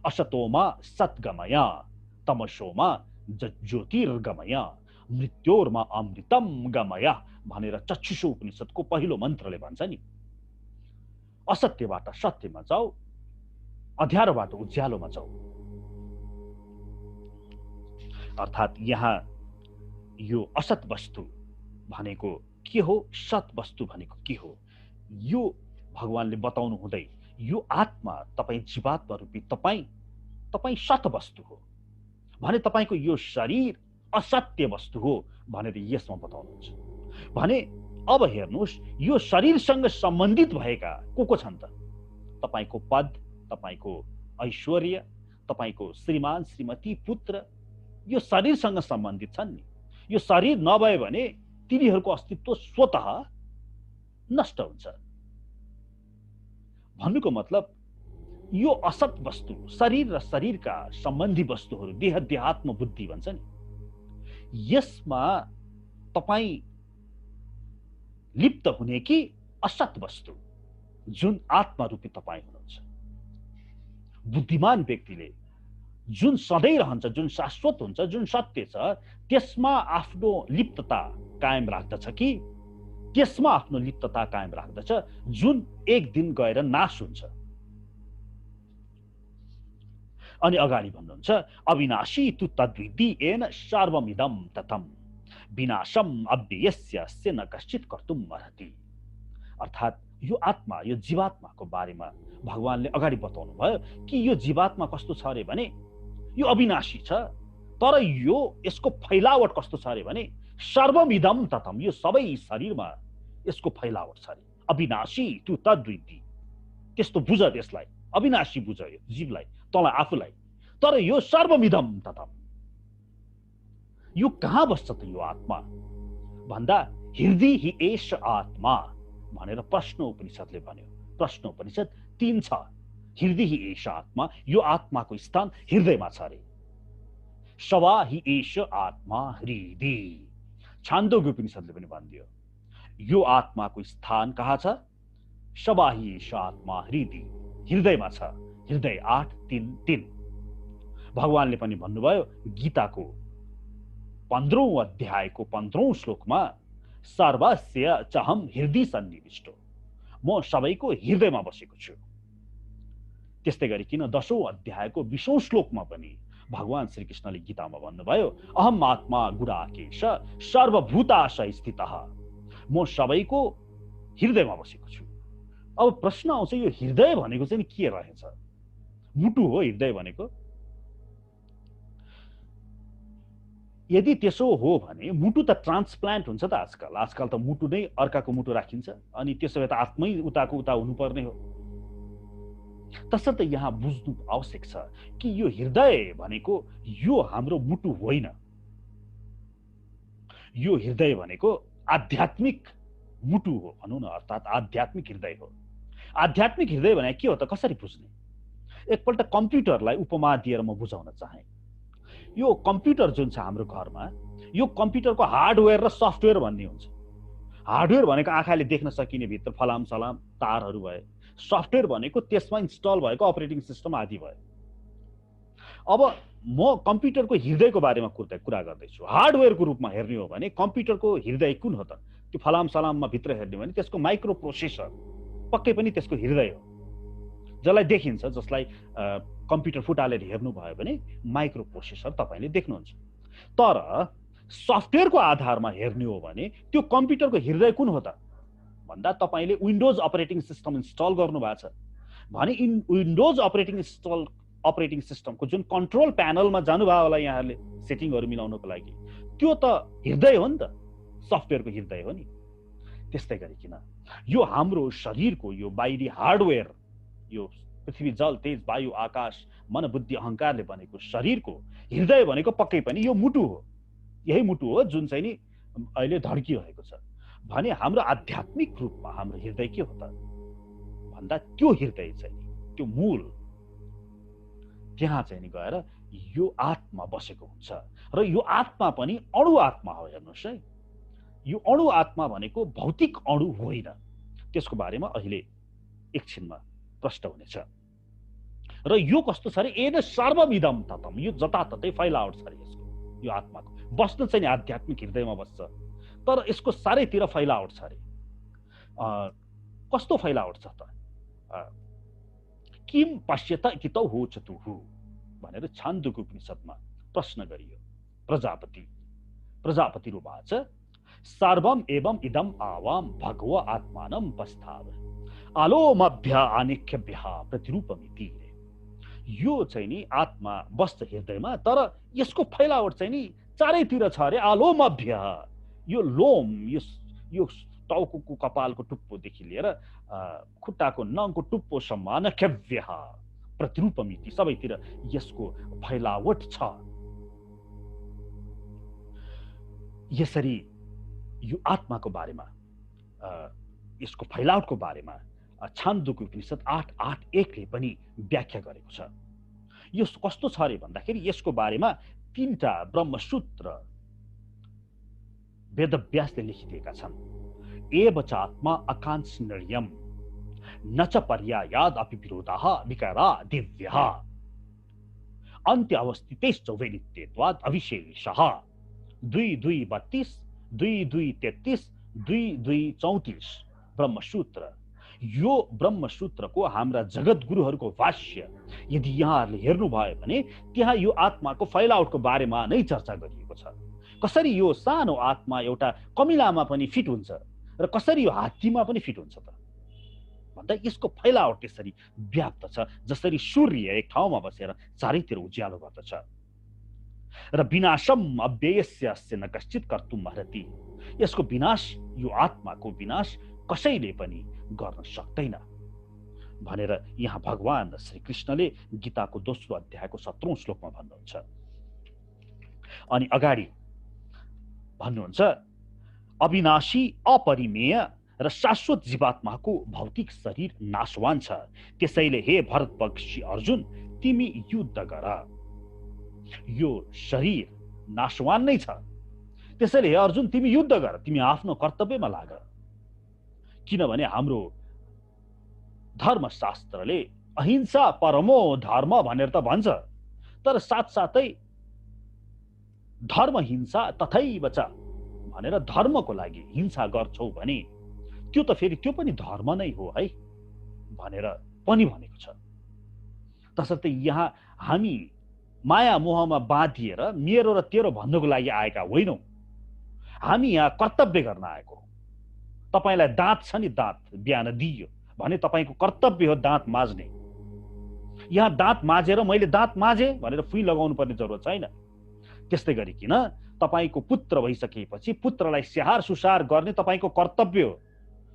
असतोमा सद्गमय तमसोमा ज्योतिर्गमय मृत्योर्मा अमृतम गमय भनेर चक्षुष उपनिषदको पहिलो मन्त्रले भन्छ नि। असत्यबाट सत्यमा जाऊ, अँध्यारोबाट उज्यालोमा जाऊ। अर्थात् यहाँ यो असत वस्तु भनेको के हो, सत वस्तु भनेको के हो, यो भगवानले बताउनु हुँदै, यो आत्मा तपाईँ जीवात्मा रूपी तपाईँ सत वस्तु हो भने तपाईको यो शरीर असत्य वस्तु हो भनेर यसमा बताउनुहुन्छ। भने अब हेर्नुहोस्, यो शरीरसँग सम्बन्धित भएका को छन् त? तपाईको पद, तपाईको ऐश्वर्य, तपाईको श्रीमान श्रीमती पुत्र, यो शरीरसँग सम्बन्धित छन् नि। यो शरीर नभए भने तिनीहरूको अस्तित्व स्वतः नष्ट हुन्छ। भन्नुको मतलब यो असत वस्तु, शरीर र शरीरका सम्बन्धी वस्तुहरू, देह देहात्म बुद्धि भन्छ नि, यसमा तपाई लिप्त हुने कि असत वस्तु जुन आत्मा रूपी तपाई हुनुहुन्छ। बुद्धिमान व्यक्तिले जुन सधैँ रहन्छ, जुन शाश्वत हुन्छ, जुन सत्य छ, त्यसमा आफ्नो लिप्तता कायम राख्दछ कि त्यसमा आफ्नो लिप्तता कायम राख्दछ जुन एक दिन गएर नाश हुन्छ। अनि अगाडि भन्नुहुन्छ, अविनाशी तु तद्विद्धि येन सर्वमिदं ततम् विनाशम अव्ययस्य न कश्चित् कर्तुम् अर्हति। अर्थात् यो आत्मा, यो जीवात्माको बारेमा भगवानले अगाडि बताउनु भयो कि यो जीवात्मा कस्तो छ अरे भने यो अविनाशी छ, तर यो यसको फैलावट कस्तो छ अरे भने सर्वमिदम ततम, यो सबै शरीरमा यसको फैलावट छ अरे। अविनाशी तु तद्विद्धि, त्यस्तो बुझ त्यसलाई, अविनाशी बुझ यो जीवलाई, तँलाई आफूलाई। तर यो सर्वमिदम ततम, यो कहाँ बस्छ त यो आत्मा भन्दा हृदय हि एष आत्मा भनेर प्रश्न उपनिषदले भन्यो। प्रश्न उपनिषद 3 छ। हृदय हि एष आत्मा, यो आत्माको स्थान हृदयमा छ अरे। शवा हि एष आत्मा हृदय, छान्दोग्य उपनिषदले पनि भनिदियो यो आत्माको स्थान कहाँ छ? शवा हि एष आत्मा हृदय, हृदयमा छ। हृदय 8:3:3। भगवानले पनि भन्नुभयो गीताको 15औं अध्यायको 15औं श्लोकमा सर्वस्य चहम हृदय सन्निविष्टो, म सबैको हृदयमा बसेको छु। त्यस्तै गरिकन 10औं अध्यायको 20औं श्लोकमा पनि भगवान श्रीकृष्णले गीतामा भन्नुभयो अहम आत्मा गुडाकेश सर्वभूताशय स्थितः, म सबैको हृदयमा बसेको छु। अब प्रश्न आउँछ यो हृदय भनेको चाहिँ के रहेछ? मुटु हो हृदय भनेको? यदि त्यसो हो भने मुटु त ट्रान्सप्लान्ट हुन्छ त आजकल। आजकल त मुटु नै अर्काको मुटु राखिन्छ, अनि त्यसो भए त आत्मै उताको उता हुनुपर्ने हो। तसर्थ यहाँ बुझ्नु आवश्यक छ कि यो हृदय भनेको यो हाम्रो मुटु होइन। यो हृदय भनेको आध्यात्मिक मुटु हो भनौँ न, अर्थात् आध्यात्मिक हृदय हो। आध्यात्मिक हृदय भने के हो त? कसरी बुझ्ने? एकपल्ट कम्प्युटरलाई उपमा दिएर म बुझाउन चाहे। यो कम्प्युटर जुन छ हाम्रो घरमा, यो कम्प्युटरको हार्डवेयर र सफ्टवेयर भन्ने हुन्छ। हार्डवेयर भनेको आँखाले देख्न सकिने भित्र फलाम सलाम तारहरू भए, सफ्टवेयर भनेको त्यसमा इन्स्टल भएको अपरेटिङ सिस्टम आदि भयो। अब म कम्प्युटरको हृदयको बारेमा कुरा गर्दैछु। हार्डवेयरको रूपमा हेर्ने हो भने कम्प्युटरको हृदय कुन हो त? त्यो फलाम सलाममा भित्र हेर्ने हो भने त्यसको माइक्रो प्रोसेसर पक्कै पनि त्यसको हृदय हो, जसलाई देखिन्छ, जसलाई कम्प्युटर फुटालेर हेर्नुभयो भने माइक्रो प्रोसेसर तपाईँले देख्नुहुन्छ। तर सफ्टवेयरको आधारमा हेर्ने हो भने त्यो कम्प्युटरको हृदय कुन हो त भन्दा तपाईँले विन्डोज अपरेटिङ सिस्टम इन्स्टल गर्नुभएको छ भने विन्डोज अपरेटिङ सिस्टमको जुन कन्ट्रोल प्यानलमा जानुभयो होला यहाँहरूले सेटिङहरू मिलाउनको लागि, त्यो त हृदय हो नि त, सफ्टवेयरको हृदय हो नि। त्यस्तै गरिकन यो हाम्रो शरीरको यो बाहिरी हार्डवेयर, यो पृथ्वी जल तेज वायु आकाश मन बुद्धि अहंकारले बनेको शरीरको हृदय भनेको पक्कै पनि यो मुटु हो। यही मुटु हो जुन चाहिँ नि अहिले धड्किरहेको छ भने हाम्रो आध्यात्मिक रूपमा हाम्रो हृदय के हो त भन्दा त्यो हृदय चाहिँ त्यो मूल, त्यहाँ चाहिँ नि गएर यो आत्मा बसेको हुन्छ। र यो आत्मा पनि अणु आत्मा हो। हेर्नुहोस् है, यो अणु आत्मा भनेको भौतिक अणु होइन। त्यसको बारेमा अहिले एकछिनमा प्रश्न हुनेछ। र यो कस्तो छ अरे एन सर्वमिदम ततम, यो जताततै फैलावट छ अरे यसको, यो आत्माको बस्न चाहिँ आध्यात्मिक हृदयमा बस्छ, तर यसको सारैतिर फैलावट छ अरे। कस्तो फैलावट छ त? किम पश्यत इति तौ होचतुहु भनेर छान्दोग्य उपनिषदमा प्रश्न गरियो। प्रजापतिरुवाच सर्वम एवं इदम आवाम भगव आत्मानं पस्ताव आलोमभ्य आनिख्यभ्य प्रतिरूपमिति। यो चाहिँ नि आत्मा बस्छ हृदयमा, तर यसको फैलावट चाहिँ नि चारैतिर छ अरे। आलोमभ्य, यो लोम, यो टाउको कपालको टुप्पोदेखि लिएर खुट्टाको नङको टुप्पोसम्म अनख्यव्य प्रतिरूपमिति, सबैतिर यसको फैलावट छ। यसरी यो आत्माको बारेमा, यसको फैलावटको बारेमा छान्दोग्य उपनिषद 8:8:1ले पनि व्याख्या गरेको छ। यो कस्तो छ अरे भन्दाखेरि यसको बारेमा 3टा ब्रह्मसूत्र वेदव्यासले लेखिदिएका छन्। एव च आत्मा आकांक्षणीयम न च पर्यायाद अपि विरोधाः विकारा दिव्यः अन्त्य अवस्थितेश्च वैनित्यत्वाद अविशेषः। 2:2:32, 2:2:33, 2:2:34 ब्रह्मसूत्र। यो ब्रह्मसूत्रको हाम्रा जगत गुरुहरूको भाष्य यदि यहाँहरूले हेर्नुभयो भने त्यहाँ यो आत्माको फैलावटको बारेमा नै चर्चा गरिएको छ। कसरी यो सानो आत्मा एउटा कमिलामा पनि फिट हुन्छ र कसरी यो हात्तीमा पनि फिट हुन्छ त भन्दा यसको फैलावट त्यसरी व्याप्त छ, जसरी सूर्य एक ठाउँमा बसेर चारैतिर उज्यालो गर्दछ। र विनाशम अव्ययस्य न कश्चित कर्तुम् अर्हति। यसको विनाश, यो आत्माको विनाश कसैले पनि गर्न सक्दैन भनेर यहाँ भगवान श्री कृष्णले गीताको दोस्रो अध्यायको 17औं श्लोकमा भन्नुहुन्छ। अनि अगाडि भन्नुहुन्छ, अविनाशी अपरिमेय र शाश्वत जीवात्माको भौतिक शरीर नाशवान छ, त्यसैले हे भरतवंशी अर्जुन तिमी युद्ध गर। यो शरीर नाशवान नै छ, त्यसैले हे अर्जुन तिमी युद्ध गर, तिमी आफ्नो कर्तव्यमा लाग। किनभने हाम्रो धर्मशास्त्रले अहिंसा परमो धर्म भनेर त भन्छ, तर साथसाथै धर्म हिंसा तथैव च भनेर धर्मको लागि हिंसा गर्छौ भने त्यो त फेरि त्यो पनि धर्म नै हो है भनेर पनि भनेको छ। तसर्थ यहाँ हामी माया मोहमा बाँधिएर मेरो र तेरो भन्नको लागि आएका होइनौं, हामी यहाँ कर्तव्य गर्न आएको हौं। तपाईलाई दाँत छ नि, दाँत बिहान दिइयो भने तपाईको कर्तव्य हो दाँत माझ्ने। यहाँ दाँत माझेर मैले दाँत माझे भनेर फुइ लगाउनु पर्ने जरुरत छैन। त्यस्तै गरिकन तपाईको पुत्र भइसकेपछि पुत्रलाई स्याहार सुसार गर्ने तपाईको कर्तव्य हो,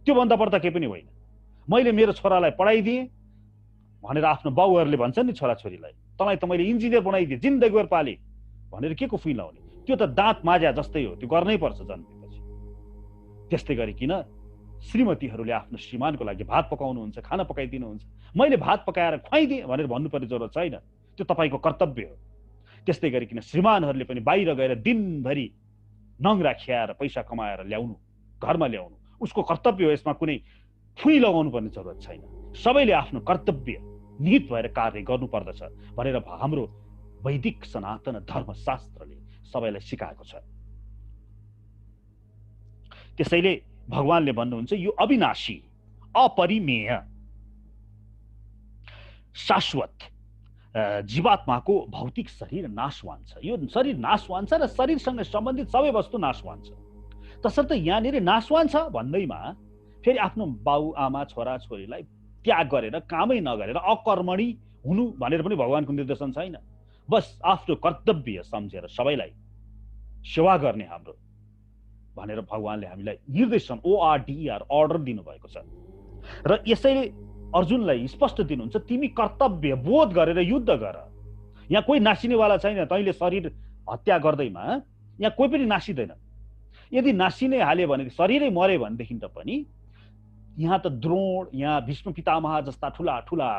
त्यो भन्दा बढ्ता केही पनि होइन। मैले मेरो छोरालाई पढाइदिएँ भनेर आफ्नो बाउहरूले भन्छन् नि छोराछोरीलाई, तँलाई त मैले इन्जिनियर बनाइदिएँ, जिन्दगीभर पाले भनेर के को फुइ लाउने? त्यो त दाँत माझ्या जस्तै हो, त्यो गर्नै पर्छ जन्मेपछि। त्यस्तै गरिकन श्रीमतीहरूले आफ्नो श्रीमानको लागि भात पकाउनुहुन्छ, खाना पकाइदिनुहुन्छ, मैले भात पकाएर खुवाइदिएँ भनेर भन्नुपर्ने जरुरत छैन, त्यो तपाईको कर्तव्य हो। त्यस्तै गरिकन श्रीमानहरूले पनि बाहिर गएर दिनभरि नङ्ग्रा खियाएर पैसा कमाएर ल्याउनु, घरमा ल्याउनु उसको कर्तव्य हो, यसमा कुनै फुइ लगाउनु पर्ने जरुरत छैन। सबैले आफ्नो कर्तव्य निहित भएर कार्य गर्नुपर्दछ भनेर हाम्रो वैदिक सनातन धर्मशास्त्रले सबैलाई सिकाएको छ। त्यसैले भगवानले भन्नुहुन्छ यो अविनाशी अपरिमेय शाश्वत जीवात्माको भौतिक शरीर नाशवान छ। यो शरीर नाशवान छ र शरीरसँग सम्बन्धित सबै वस्तु नाशवान छ। तसर्थ यहाँनिर नाशवान छ भन्दैमा फेरि आफ्नो बाउ आमा छोरा छोरीलाई त्याग गरेर कामै नगरेर अकर्मणी हुनु भनेर पनि भगवानको निर्देशन छैन। बस आफ्नो कर्तव्य सम्झेर सबैलाई सेवा गर्ने हाम्रो भनेर भगवानले हामीलाई निर्देशन ORDER अर्डर दिनुभएको छ। र यसैले अर्जुनलाई स्पष्ट दिनुहुन्छ, तिमी कर्तव्य बोध गरेर युद्ध गर। यहाँ कोही नासिनेवाला छैन। तैँले शरीर हत्या गर्दैमा यहाँ कोही पनि नासिँदैन। यदि नासिनै हाल्यो भने शरीरै मरे भनेदेखि त पनि यहाँ त द्रोण, यहाँ भीष्म पितामह जस्ता ठुला ठुला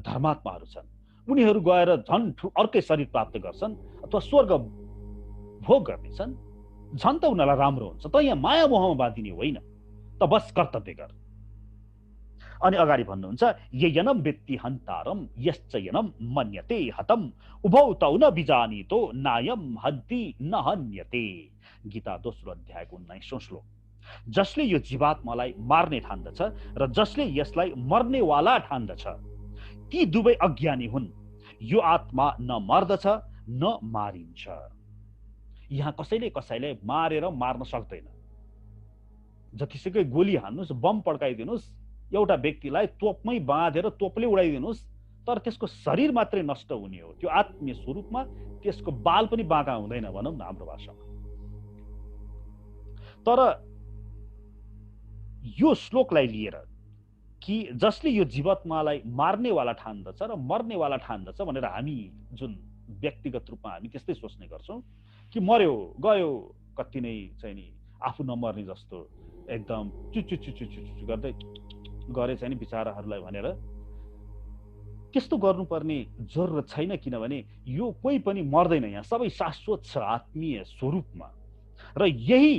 धर्मात्माहरू छन्, उनीहरू गएर झन् अर्कै शरीर प्राप्त गर्छन् अथवा स्वर्ग भोग गर्नेछन्, झन् त उनीहरूलाई राम्रो हुन्छ। त यहाँ माया मोहमा बाँधिने होइन, त बस कर्तव्य गर। अनि अगाडि भन्नुहुन्छ, ययनम व्यक्ति हन्तारम यश्चयनम मन्यते हतम उभौ तौ न बिजानीतो नायम हद्दी न हन्यते। गीता दोस्रो अध्यायको 19औं श्लोक। जसले यो जीवात्मालाई मार्ने ठान्दछ र जसले यसलाई मर्नेवाला ठान्दछ ती दुवै अज्ञानी हुन्। यो आत्मा न मर्दछ न मारिन्छ। यहाँ कसैले कसैलाई मारेर मार्न सक्दैन। जतिसुकै गोली हान्नुस्, बम पड्काइदिनुस्, एउटा व्यक्तिलाई तोपमै बाँधेर तोपले उडाइदिनुस्, तर त्यसको शरीर मात्रै नष्ट हुने हो। त्यो आत्मीय स्वरूपमा त्यसको बाल पनि बाँका हुँदैन भनौँ न हाम्रो भाषामा। तर यो श्लोकलाई लिएर कि जसले यो जीवात्मालाई मार्नेवाला ठान्दछ र मर्नेवाला ठान्दछ भनेर हामी जुन व्यक्तिगत रूपमा हामी त्यस्तै सोच्ने गर्छौं कि मर्यो गयो, कति नै चाहिँ नि आफू नमर्ने जस्तो एकदम चुचुचुचुचु गर्दै गरे चाहिँ नि बिचाराहरूलाई भनेर त्यस्तो गर्नुपर्ने जरुरत छैन। किनभने यो कोही पनि मर्दैन, यहाँ सबै शाश्वत छ आत्मीय स्वरूपमा। र यही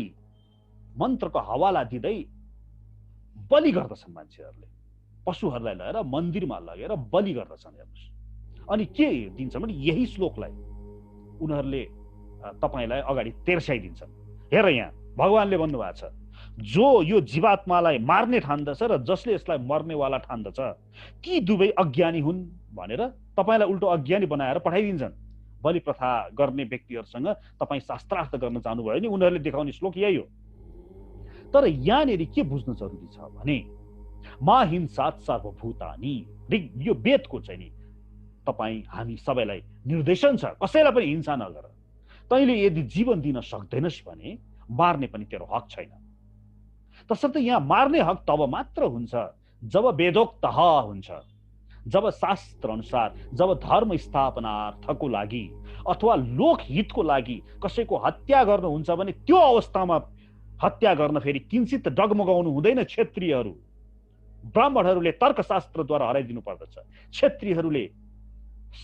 मन्त्रको हवाला दिँदै बलि गर्दछन् मान्छेहरूले, पशुहरूलाई लगेर मन्दिरमा लगेर बलि गर्दछन्। हेर्नुहोस्, अनि के दिन्छन् भने यही श्लोकलाई उनीहरूले तपाईलाई अगाडि तेर्स्याइदिन्छन्। हेर यहाँ भगवानले भन्नुभएको छ, जो यो जीवात्मालाई मार्ने ठान्दछ र जसले यसलाई मर्नेवाला ठान्दछ ती दुवै अज्ञानी हुन् भनेर तपाईलाई उल्टो अज्ञानी बनाएर पठाइदिन्छन्। बलि प्रथा गर्ने व्यक्तिहरूसँग तपाईँ शास्त्रार्थ गर्न जानुभयो नि उनीहरूले देखाउने श्लोक यही हो। तर यहाँनिर के बुझ्नु जरुरी छ भने मा हिंसात् सर्वभूतानि, यो वेदको चाहिँ नि तपाईँ हामी सबैलाई निर्देशन छ, कसैलाई पनि हिंसा नगर। तैँले यदि जीवन दिन सक्दैनस् भने मार्ने पनि तेरो हक छैन। तसर्थ यहाँ मार्ने हक तब मात्र हुन्छ जब वेदोक्त हुन्छ, जब शास्त्र अनुसार, जब धर्म स्थापनार्थको लागि अथवा लोकहितको लागि कसैको हत्या गर्नुहुन्छ भने त्यो अवस्थामा हत्या गर्न फेरि किंचित डगमगाउनु हुँदैन। क्षेत्रीयहरू, ब्राह्मणहरूले तर्कशास्त्रद्वारा हराइदिनु पर्दछ। क्षेत्रीयहरूले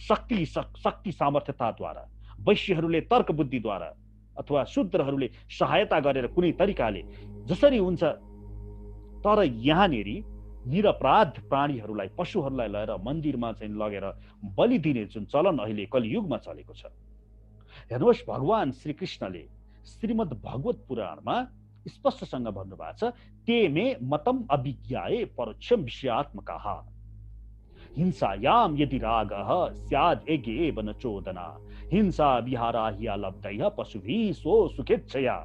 शक्ति सामर्थ्यताद्वारा, वैश्यहरूले तर्क बुद्धिद्वारा अथवा शूद्रहरूले सहायता गरेर कुनै तरिकाले जसरी हुन्छ। तर यहाँनेरि निरपराध प्राणीहरूलाई, पशुहरूलाई लिएर मन्दिरमा चाहिँ लगेर बलि दिने जुन चलन अहिले कलियुगमा चलेको छ। हेर्नुहोस्, भगवान श्रीकृष्णले श्रीमद् भागवत पुराणमा स्पष्टसँग भन्नुभएको छ, ते मे मतम अभिज्ञाए परोक्षम विषयात्मकाः हिंसायाम यदि रागः स्याद् यज्ञेव न चोदना हिंसा विहारा ह्यलब्धैः पशुभिः सो सुखेच्छया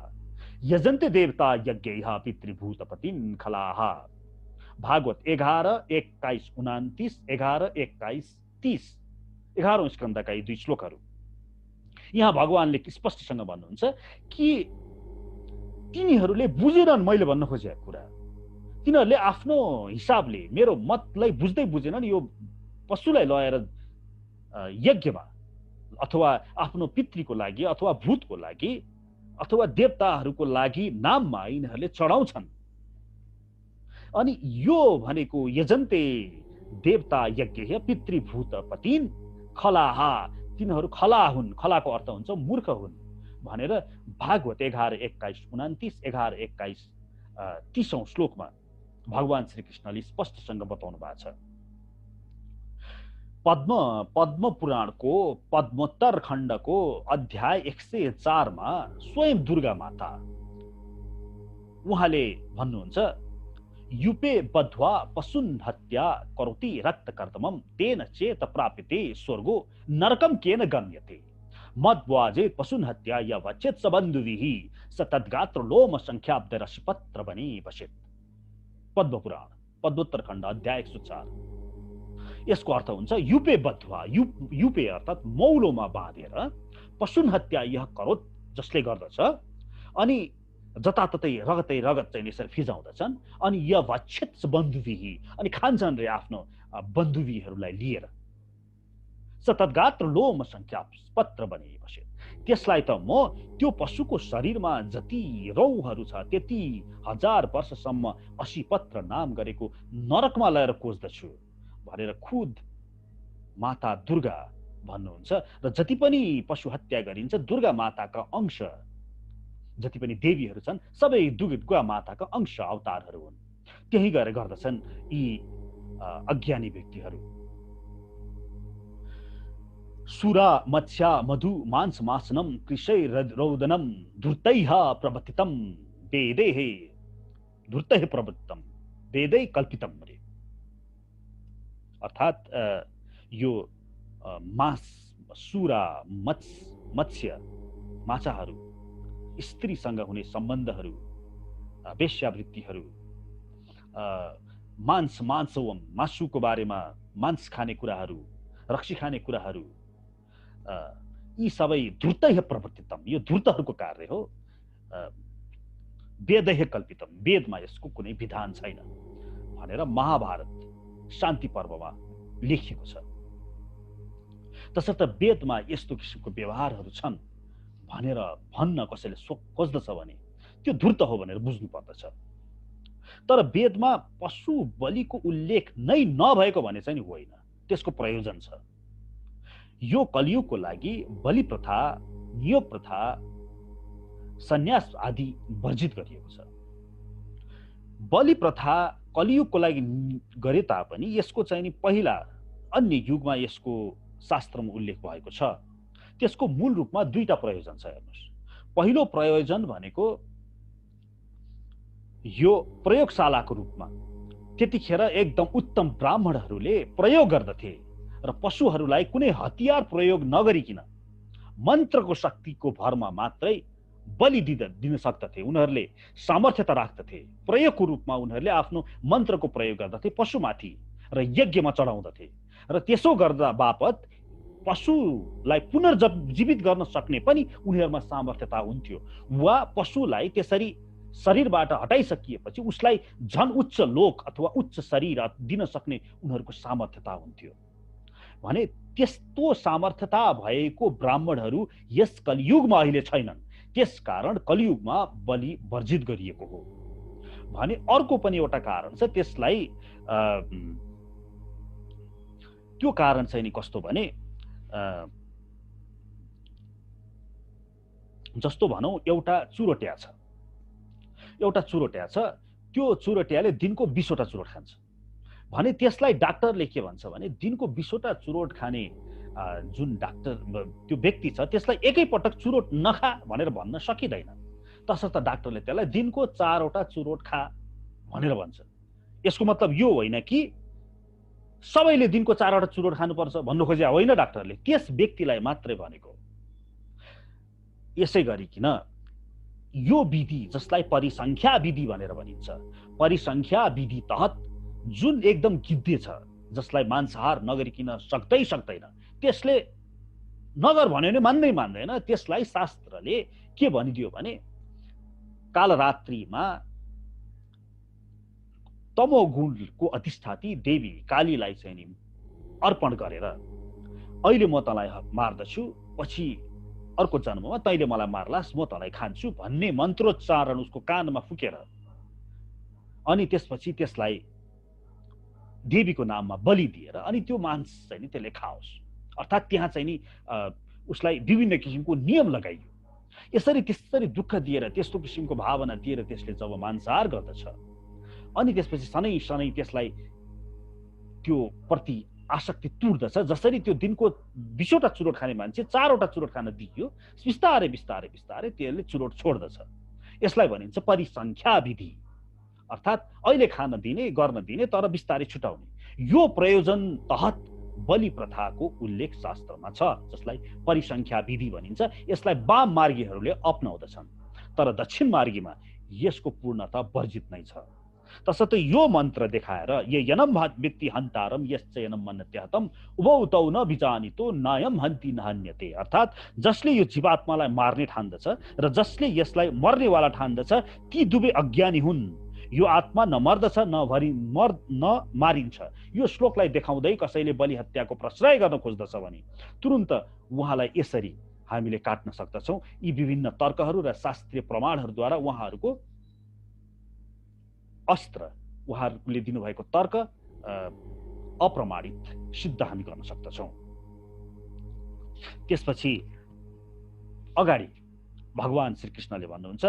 यजन्ते देवता यज्ञैः पितृभूतपतिं खलाः। भागवत 11:21-29, 11:21-30, 11औं स्कन्धका यी 2 श्लोकहरू। यहाँ भगवानले स्पष्टसँग भन्नुहुन्छ कि तिनीहरूले बुझेनन् मैले भन्न खोजेको कुरा। तिनीहरूले आफ्नो हिसाबले मेरो मतलाई बुझ्दै बुझेनन्। यो पशुलाई लगेर यज्ञमा अथवा आफ्नो पितृको लागि अथवा भूतको लागि अथवा देवताहरूको लागि नाममा यिनीहरूले चढाउँछन्। अनि यो भनेको यजन्ते देवता यज्ञ पितृभूतपतिन खलाहा, तिनीहरू खला हुन्। खलाको अर्थ हुन्छ मूर्ख हुन् भनेर भागवत 11:21-29, 11:21-30औं श्लोकमा भगवान श्रीकृष्णले स्पष्टसँग बताउनु भएको छ। पद्म पुराणको पद्मोत्तर खण्डको अध्याय 104 मा स्वयं दुर्गा माता उहाँले भन्नुहुन्छ, युपे बध्वा पशुन हत्या करोति रक्तकर्दमं तेन चेत प्राप्यते स्वर्गो नरकम केन गम्यते मद्वाजे पशुन हत्या या वचेत सबन्धुभिः स तद्गात्र लोम संख्याब्द रसपत्र बने बसेत। पद्म पुराण पद्मोत्तर खण्ड अध्याय 104। यसको अर्थ हुन्छ युपे बध्वा, युपे अर्थात मौलोमा बाँधेर पशुन हत्या यह करोत, जसले गर्दछ अनि जताततै रगत चाहिँ यसरी फिजाउँदछन् अनि य वच्छेत बन्धुभिः, अनि खान्छन् रे आफ्नो बन्धुवीहरूलाई लिएर। सतद्गात्र लोम संख्या पत्र बने बसे, त्यसलाई त म त्यो पशुको शरीरमा जति रौहरू छ त्यति 1000 वर्षसम्म 80 पत्र नाम गरेको नरकमा लगेर कोज्दछु भनेर खुद माता दुर्गा भन्नुहुन्छ। र जति पनि पशु हत्या गरिन्छ दुर्गा माताका अंश, जति पनि देवीहरू छन् सबै दुर्गा माताका अंश अवतारहरू हुन्। त्यही गरेर गर्दछन् यी अज्ञानी व्यक्तिहरू। सुरा मत्स्या मधु मांस मासनम कृषै रौदनम धूर्तैः प्रवर्तितम वेदैः धूर्तैः प्रवर्तितम वेदै कल्पितम रे। अर्थात यो मांस, सुरा, मत्स्य, माछाहरू, स्त्रीसँग हुने सम्बन्धहरू, वेश्यावृत्तिहरू, मांसवम मासुको बारेमा मांस खाने कुराहरू, रक्सी खाने कुराहरू, यी सबै धूर्तैः प्रवर्तितम, यो धूर्तहरूको कार्य हो। वेदैः कल्पितम, वेदमा यसको कुनै विधान छैन भनेर महाभारत शान्ति पर्वमा लेखिएको छ। तसर्थ वेदमा यस्तो किसिमको व्यवहारहरू छन् भनेर भन्न कसैले खोज्दछ भने त्यो धूर्त हो भनेर बुझ्नु पर्दछ। तर वेदमा पशु बलिको उल्लेख नै नभएको भने चाहिँ होइन, त्यसको प्रयोजन छ। यो कलियुगको लागि बलि प्रथा, नियोग प्रथा, सन्यास आदि वर्जित गरिएको छ। बलि प्रथा कलियुगको लागि गरे तापनि यसको चाहिँ नि पहिला अन्य युगमा यसको शास्त्रमा उल्लेख भएको छ। त्यसको मूल रूपमा 2टा प्रयोजन छ। हेर्नुस्, पहिलो प्रयोजन भनेको यो प्रयोगशालाको रूपमा त्यतिखेर एकदम उत्तम ब्राह्मणहरूले प्रयोग गर्दथे र पशुहरूलाई कुनै हतियार प्रयोग नगरिकन मन्त्रको शक्तिको भरमा मात्रै बलि दिन सक्दथे। उनीहरूले सामर्थ्यता राख्दथे, प्रयोगको रूपमा उनीहरूले आफ्नो मन्त्रको प्रयोग गर्दथे पशुमाथि र यज्ञमा चढाउँदथे र त्यसो गर्दा बापत पशुलाई पुनर्जीवित गर्न सक्ने पनि उनीहरूमा सामर्थ्यता हुन्थ्यो, वा पशुलाई त्यसरी शरीरबाट हटाइसकिएपछि उसलाई झन उच्च लोक अथवा उच्च शरीर दिन सक्ने उनीहरूको सामर्थ्यता हुन्थ्यो भने त्यस्तो सामर्थ्यता भएको ब्राह्मणहरू यस कलियुगमा अहिले छैनन्। त्यसकारण कलियुगमा बलि वर्जित गरिएको हो भने अर्को पनि एउटा कारण छ। त्यसलाई त्यो कारण चाहिँ नि कस्तो भने जस्तो भनौं एउटा चुरोट्या छ, त्यो चुरोट्याले दिनको 20 वटा चुरोट खान्छ भने त्यसलाई डाक्टरले के भन्छ भने दिनको 20 वटा चुरोट खाने जुन डाक्टर त्यो व्यक्ति छ त्यसलाई एकैपटक चुरोट नखा भनेर भन्न सकिँदैन। तसर्थ डाक्टरले त्यसलाई दिनको 4 वटा चुरोट खा भनेर भन्छ। यसको मतलब यो होइन कि सबैले दिनको 4 वटा चुरोट खानुपर्छ भन्नु खोजे होइन डाक्टरले, त्यस व्यक्तिलाई मात्रै भनेको। यसै गरिकन यो विधि जसलाई परिसंख्या विधि भनेर भनिन्छ, परिसंख्या विधि तहत जुन एकदम गिद्धे छ जसलाई मांसाहार नगरिकन सक्दैन, त्यसले नगर भन्यो भने मान्दै मान्दैन, त्यसलाई शास्त्रले के भनिदियो भने कालरात्रिमा तमोगुणको अधिष्ठाती देवी कालीलाई चाहिँ नि अर्पण गरेर अहिले म तँलाई मार्दछु, पछि अर्को जन्ममा तैले मलाई मार्लास्, म तँलाई खान्छु भन्ने मन्त्रोच्चारण उसको कानमा फुकेर अनि त्यसपछि त्यसलाई देवीको नाममा बलि दिएर अनि त्यो मांस चाहिँ नि त्यसले खाओस्। अर्थात् त्यहाँ चाहिँ नि उसलाई विभिन्न किसिमको नियम लगाइयो। यसरी त्यसरी दुःख दिएर त्यस्तो किसिमको भावना दिएर त्यसले जब मांसाहार गर्दछ अनि त्यसपछि सनै त्यसलाई त्यो प्रति आसक्ति तुर्दछ। जसरी त्यो दिनको 20 वटा चुरोट खाने मान्छे 4 वटा चुरोट खान दियो, बिस्तारै त्यसले चुरोट छोड्दछ। यसलाई भनिन्छ परिसंख्या विधि, अर्थात् अहिले खान दिने गर्न दिने तर बिस्तारै छुटाउने। यो प्रयोजन तहत बलि प्रथाको उल्लेख शास्त्रमा छ जसलाई परिसंख्या विधि भनिन्छ। यसलाई वाम मार्गीहरूले अपनाउँदछन् तर दक्षिण मार्गीमा यसको पूर्णता वर्जित नै छ। तसर्थ यो मन्त्र देखाएर यनम वित्ति हन्तारम यश्चयनम मन्यत्यहतम उभौ तौ न विजानितो नायम हन्ति नहन्यते। अर्थात् जसले यो जीवात्मालाई मार्ने ठान्दछ र जसले यसलाई मर्नेवाला ठान्दछ ती दुवै अज्ञानी हुन्। यो आत्मा न मर्दछ न मारिन्छ। यो श्लोकलाई देखाउँदै कसैले बलि हत्याको प्रश्रय गर्न खोज्दछ भने तुरुन्त उहाँलाई यसरी हामीले काट्न सक्दछौँ। यी विभिन्न तर्कहरू र शास्त्रीय प्रमाणहरूद्वारा उहाँहरूको अस्त्र, उहाँहरूले दिनुभएको तर्क अप्रमाणित सिद्ध हामी गर्न सक्दछौँ। त्यसपछि अगाडि भगवान श्री कृष्णले भन्नुहुन्छ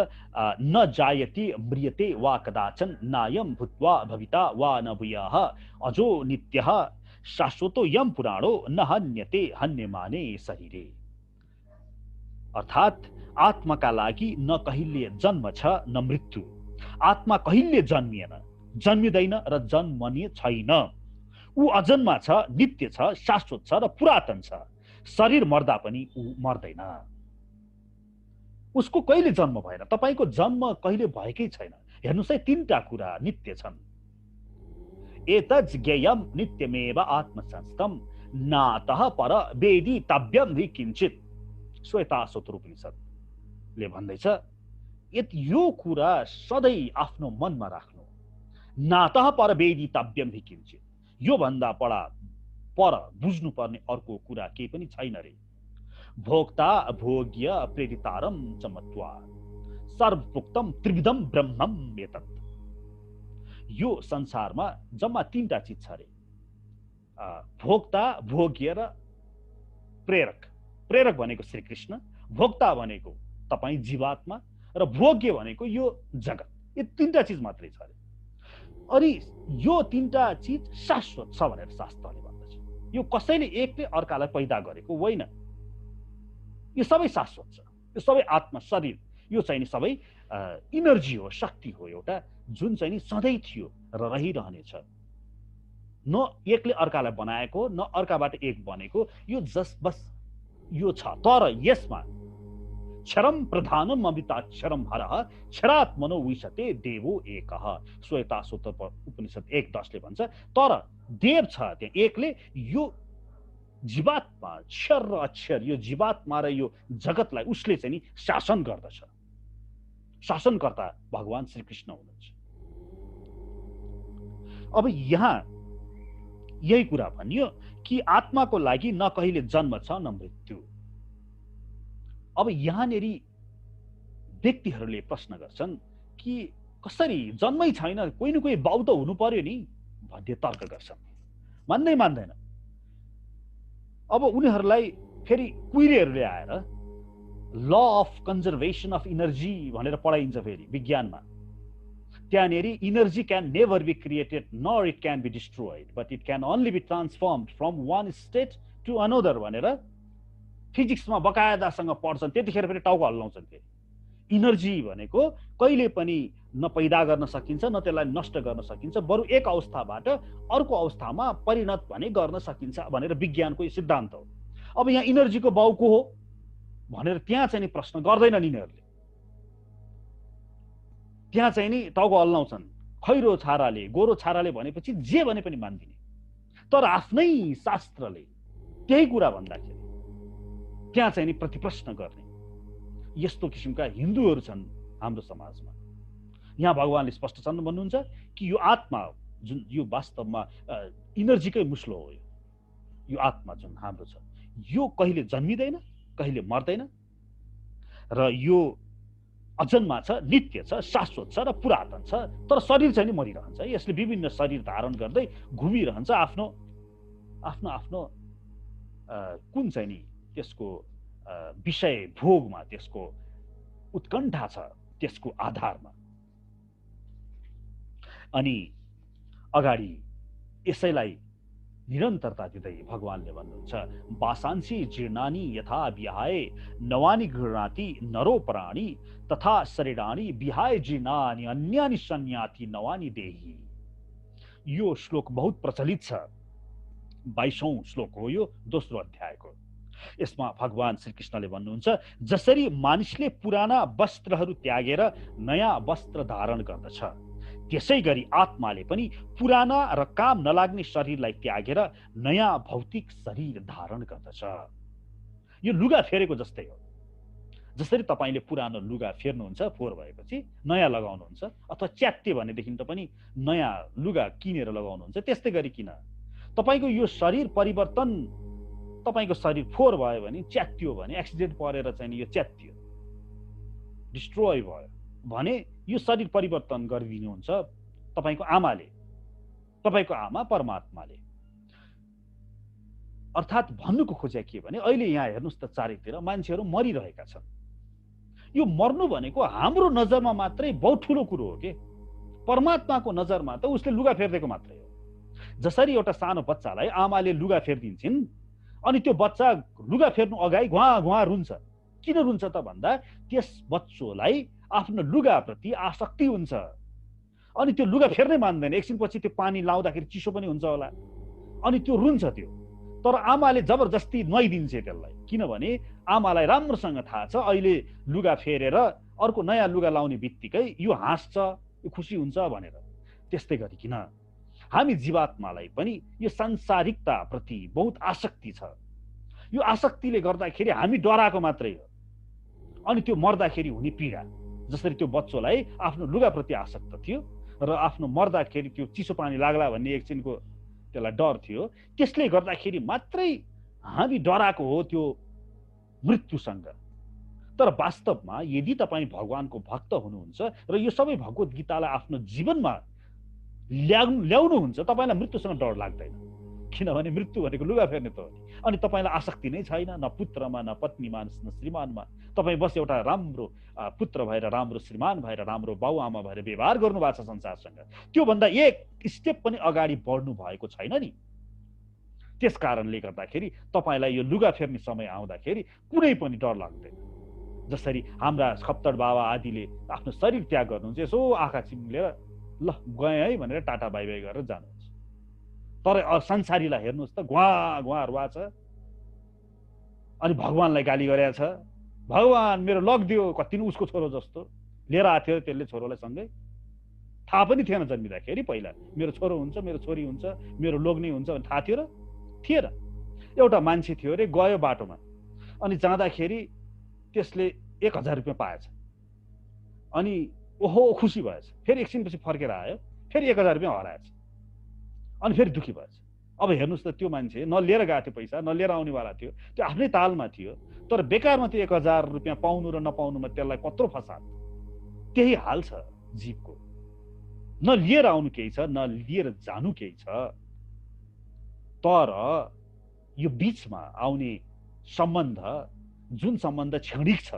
न जायति म्रियते वा कदाचन नायम भूत्वा भविता वा न भूयः अजो नित्यः शाश्वतो यम पुराणो न हन्यते हन्यमाने शरीरे। अर्थात् आत्माका लागि न कहिले जन्म छ न मृत्यु। आत्मा कहिले जन्मिँदैन र जन्मने छैन। ऊ अजन्मा छ, नित्य छ, शाश्वत छ र पुरातन छ। शरीर मर्दा पनि ऊ मर्दैन। उसको कहिले जन्म भएन, तपाईको जन्म कहिले भएकै छैन। हेर्नुस् है, 3टा कुरा नित्य छन्। एतज् ज्ञेयम नित्यमेव आत्मसंस्थम नातः पर वेदी तव्यम हि किंचित। श्वेताश्वतर उपनिषदले भन्दैछ यो कुरा सधैँ आफ्नो मनमा राख्नु। नातः पर वेदी तव्यम हि किंचित, यो भन्दा पर बुझ्नुपर्ने अर्को कुरा केही पनि छैन रे। भोक्ता भोग्य प्रेरितारम च मत्वा सर्वपुक्तम त्रिविधम ब्रह्मम एतत्। यो संसारमा जम्मा 3टा चीज छ रे, भोक्ता भोग्य र प्रेरक। प्रेरक भनेको श्री कृष्ण, भोक्ता भनेको तपाई जीवात्मा र भोग्य भनेको यो जगत। यो 3टा चीज मात्रै छ रे। अनि यो 3टा चीज शाश्वत छ भनेर शास्त्रले भन्दछ। यो कसैले एकले अर्कालाई पैदा गरेको होइन। यो सबै शाश्वत छ। यो सबै आत्मा शरीर यो चाहिँ नि सबै इनर्जी हो, शक्ति हो एउटा, जुन चाहिँ नि सधैँ थियो र रहिरहनेछ। न एकले अर्कालाई बनाएको, न अर्काबाट एक बनेको। यो बस यो छ। तर यसमा क्षरम प्रधानम अमिताक्षरम हरः क्षरात्मनो विशते देवो एकः। श्वेताश्वतर उपनिषद 1:10 ले भन्छ। तर देव छ त्यहाँ एकले यो जीवात्मा क्षर र अक्षर यो जीवात्मा र यो जगतलाई उसले चाहिँ नि शासन गर्दछ। शासनकर्ता भगवान श्री कृष्ण हुनुहुन्छ। अब यहाँ यही कुरा भनियो कि आत्माको लागि न कहिले जन्म छ न मृत्यु। अब यहाँनेरि व्यक्तिहरूले प्रश्न गर्छन् कि कसरी जन्मै छैन, कोही न कोही बाउ त हुनु पर्यो नि भन्ने तर्क गर्छन्। मान्दैन। अब उनीहरूलाई फेरि कुइरेहरूले आएर law of conservation of energy भनेर पढाइन्छ फेरि विज्ञानमा। त्यहाँनेरि energy can never be created nor it can be destroyed but it can only be transformed from one state to another भनेर फिजिक्समा बकायदासँग पढ्छन्। त्यतिखेर फेरि टाउको हल्लाउँछन्। फेरि इनर्जी भनेको कहिले पनि न पैदा गर्न सकिन्छ न त्यसलाई नष्ट गर्न सकिन्छ, बरु एक अवस्थाबाट अर्को अवस्थामा परिणत भने गर्न सकिन्छ भनेर विज्ञानको यो सिद्धान्त हो। अब यहाँ इनर्जीको बाउ को हो भनेर त्यहाँ चाहिँ नि प्रश्न गर्दैनन् यिनीहरूले। त्यहाँ चाहिँ नि टाउको हल्लाउँछन्। खैरो छाराले गोरो छाराले भनेपछि जे भने पनि मान्दिने, तर आफ्नै शास्त्रले त्यही कुरा भन्दाखेरि त्यहाँ चाहिँ नि प्रतिप्रश्न गर्ने यस्तो किसिमका हिन्दूहरू छन् हाम्रो समाजमा। यहाँ भगवानले स्पष्टसँग भन्नुहुन्छ कि यो आत्मा जुन यो वास्तवमा इनर्जीकै मुस्लो हो। यो आत्मा जुन हाम्रो छ यो कहिले जन्मिँदैन, कहिले मर्दैन र यो अजन्मा छ, नित्य छ, शाश्वत छ र पुरातन छ। तर शरीर चाहिँ नि मरिरहन्छ। यसले विभिन्न शरीर धारण गर्दै घुमिरहन्छ। आफ्नो आफ्नो आफ्नो कुन चाहिँ नि त्यसको विषय भोगमा त्यसको उत्कण्ठा छ, त्यसको आधारमा। अनि अगाडि यसैलाई निरन्तरता दिँदै भगवानले भन्नुहुन्छ वासांसी जीर्णानि यथा विहाय नवानि गृह्णाति नरो प्राणी तथा शरीराणि विहाय जीर्णानि अन्यानि संयाति नवानि देहि। यो श्लोक बहुत प्रचलित छ। 22औं श्लोक हो यो, दोस्रो अध्यायको। यसमा भगवान श्री कृष्णले भन्नुहुन्छ जसरी मानिसले पुराना वस्त्रहरू त्यागेर नयाँ वस्त्र धारण गर्दछ, त्यसै गरी आत्माले पनि पुराना र काम नलाग्ने शरीरलाई त्यागेर नयाँ भौतिक शरीर धारण गर्दछ। यो लुगा फेरेको जस्तै हो। जसरी तपाईले पुरानो लुगा फेर्नुहुन्छ, फोहोर भएपछि नयाँ लगाउनुहुन्छ, अथवा च्यात्ते भनेदेखि त पनि नयाँ लुगा किनेर लगाउनुहुन्छ, त्यस्तै गरी किन तपाईको यो शरीर परिवर्तन, तपाईको शरीर फोहोर भयो भने, च्यात्तियो भने, एक्सिडेन्ट परेर चाहिँ यो च्यात्तियो, डिस्ट्रोय भयो भने यो शरीर परिवर्तन गरिदिनुहुन्छ तपाईको आमाले, तपाईको आमा परमात्माले। अर्थात् भन्नुको खोजेको के भने अहिले यहाँ हेर्नुस् त चारैतिर मान्छेहरू मरिरहेका छन्। यो मर्नु भनेको हाम्रो नजरमा मात्रै बहुत ठुलो कुरो हो के। परमात्माको नजरमा त उसले लुगा फेर्देको मात्रै हो। जसरी एउटा सानो बच्चालाई आमाले लुगा फेर्दिन्छन् अनि त्यो बच्चा लुगा फेर्नु अगाडि घुवा घुवा रुन्छ। किन रुन्छ त भन्दा त्यस बच्चोलाई आफ्नो लुगाप्रति आसक्ति हुन्छ अनि त्यो लुगा फेर्नै मान्दैन। एकछिनपछि त्यो पानी लाउँदाखेरि चिसो पनि हुन्छ होला अनि त्यो रुन्छ त्यो। तर आमाले जबरजस्ती नुहाइदिन्छ त्यसलाई, किनभने आमालाई राम्रोसँग थाहा छ अहिले लुगा फेरेर अर्को नयाँ लुगा लाउने बित्तिकै यो हाँस्छ, यो खुसी हुन्छ भनेर। त्यस्तै गरिकन हामी जीवात्मालाई पनि यो सांसारिकता प्रति बहुत आसक्ति छ। यो आसक्तिले गर्दाखेरि हामी डराएको मात्रै हो। अनि त्यो मर्दाखेरि हुने पीडा, जसरी त्यो बच्चोलाई आफ्नो लुगाप्रति आसक्त थियो र आफ्नो मर्दाखेरि त्यो चिसो पानी लाग्ला भन्ने एकछिनको त्यसलाई डर थियो, त्यसले गर्दाखेरि मात्रै हामी डराएको हो त्यो मृत्युसँग। तर वास्तवमा यदि तपाईँ भगवानको भक्त हुनुहुन्छ र यो सबै भगवत गीतालाई आफ्नो जीवनमा ल्याउनुहुन्छ, तपाईँलाई मृत्युसँग डर लाग्दैन। किनभने मृत्यु भनेको लुगा फेर्ने त हो नि। अनि तपाईँलाई आसक्ति नै छैन, न पुत्रमा, न पत्नीमा, न श्रीमानमा। तपाईँ बस एउटा राम्रो पुत्र भएर, राम्रो श्रीमान भएर, राम्रो बाउआमा भएर व्यवहार गर्नु भएको छ संसारसँग। त्योभन्दा एक स्टेप पनि अगाडि बढ्नु भएको छैन नि। त्यस कारणले गर्दाखेरि तपाईँलाई यो लुगा फेर्ने समय आउँदाखेरि कुनै पनि डर लाग्दैन। जसरी हाम्रा खप्तड बाबा आदिले आफ्नो शरीर त्याग गर्नुहुन्छ, यसो आँखा चिम्लेर ल गएँ है भनेर टाटा बाई बाई गरेर जानुहुन्छ। तर संसारीलाई हेर्नुहोस् त, घुवा घुवा रुवा छ अनि भगवानलाई गाली गरेको छ। भगवान मेरो लगिदियो, कति नै उसको छोरो जस्तो लिएर आएको थियो त्यसले छोरोलाई सँगै। थाहा पनि थिएन जन्मिँदाखेरि पहिला मेरो छोरो हुन्छ मेरो छोरी हुन्छ मेरो लोग्ने हुन्छ भने थाहा थियो र थिएन। एउटा मान्छे थियो अरे गयो बाटोमा अनि जाँदाखेरि त्यसले 1000 रुपियाँ पाएछ अनि ओहो खुसी भएछ। फेरि एकछिनपछि फर्केर आयो फेरि 1000 रुपियाँ हराएछ अनि फेरि दुखी भएछ। अब हेर्नुहोस् त त्यो मान्छे नलिएर गएको थियो पैसा नलिएर आउनेवाला थियो त्यो आफ्नै तालमा थियो तर बेकारमा त्यो 1000 रुपियाँ पाउनु र नपाउनुमा त्यसलाई कत्रो फसाद। त्यही हाल छ जीवको, न लिएर आउनु केही छ न लिएर जानु केही छ तर यो बीचमा आउने सम्बन्ध जुन सम्बन्ध क्षणिक छ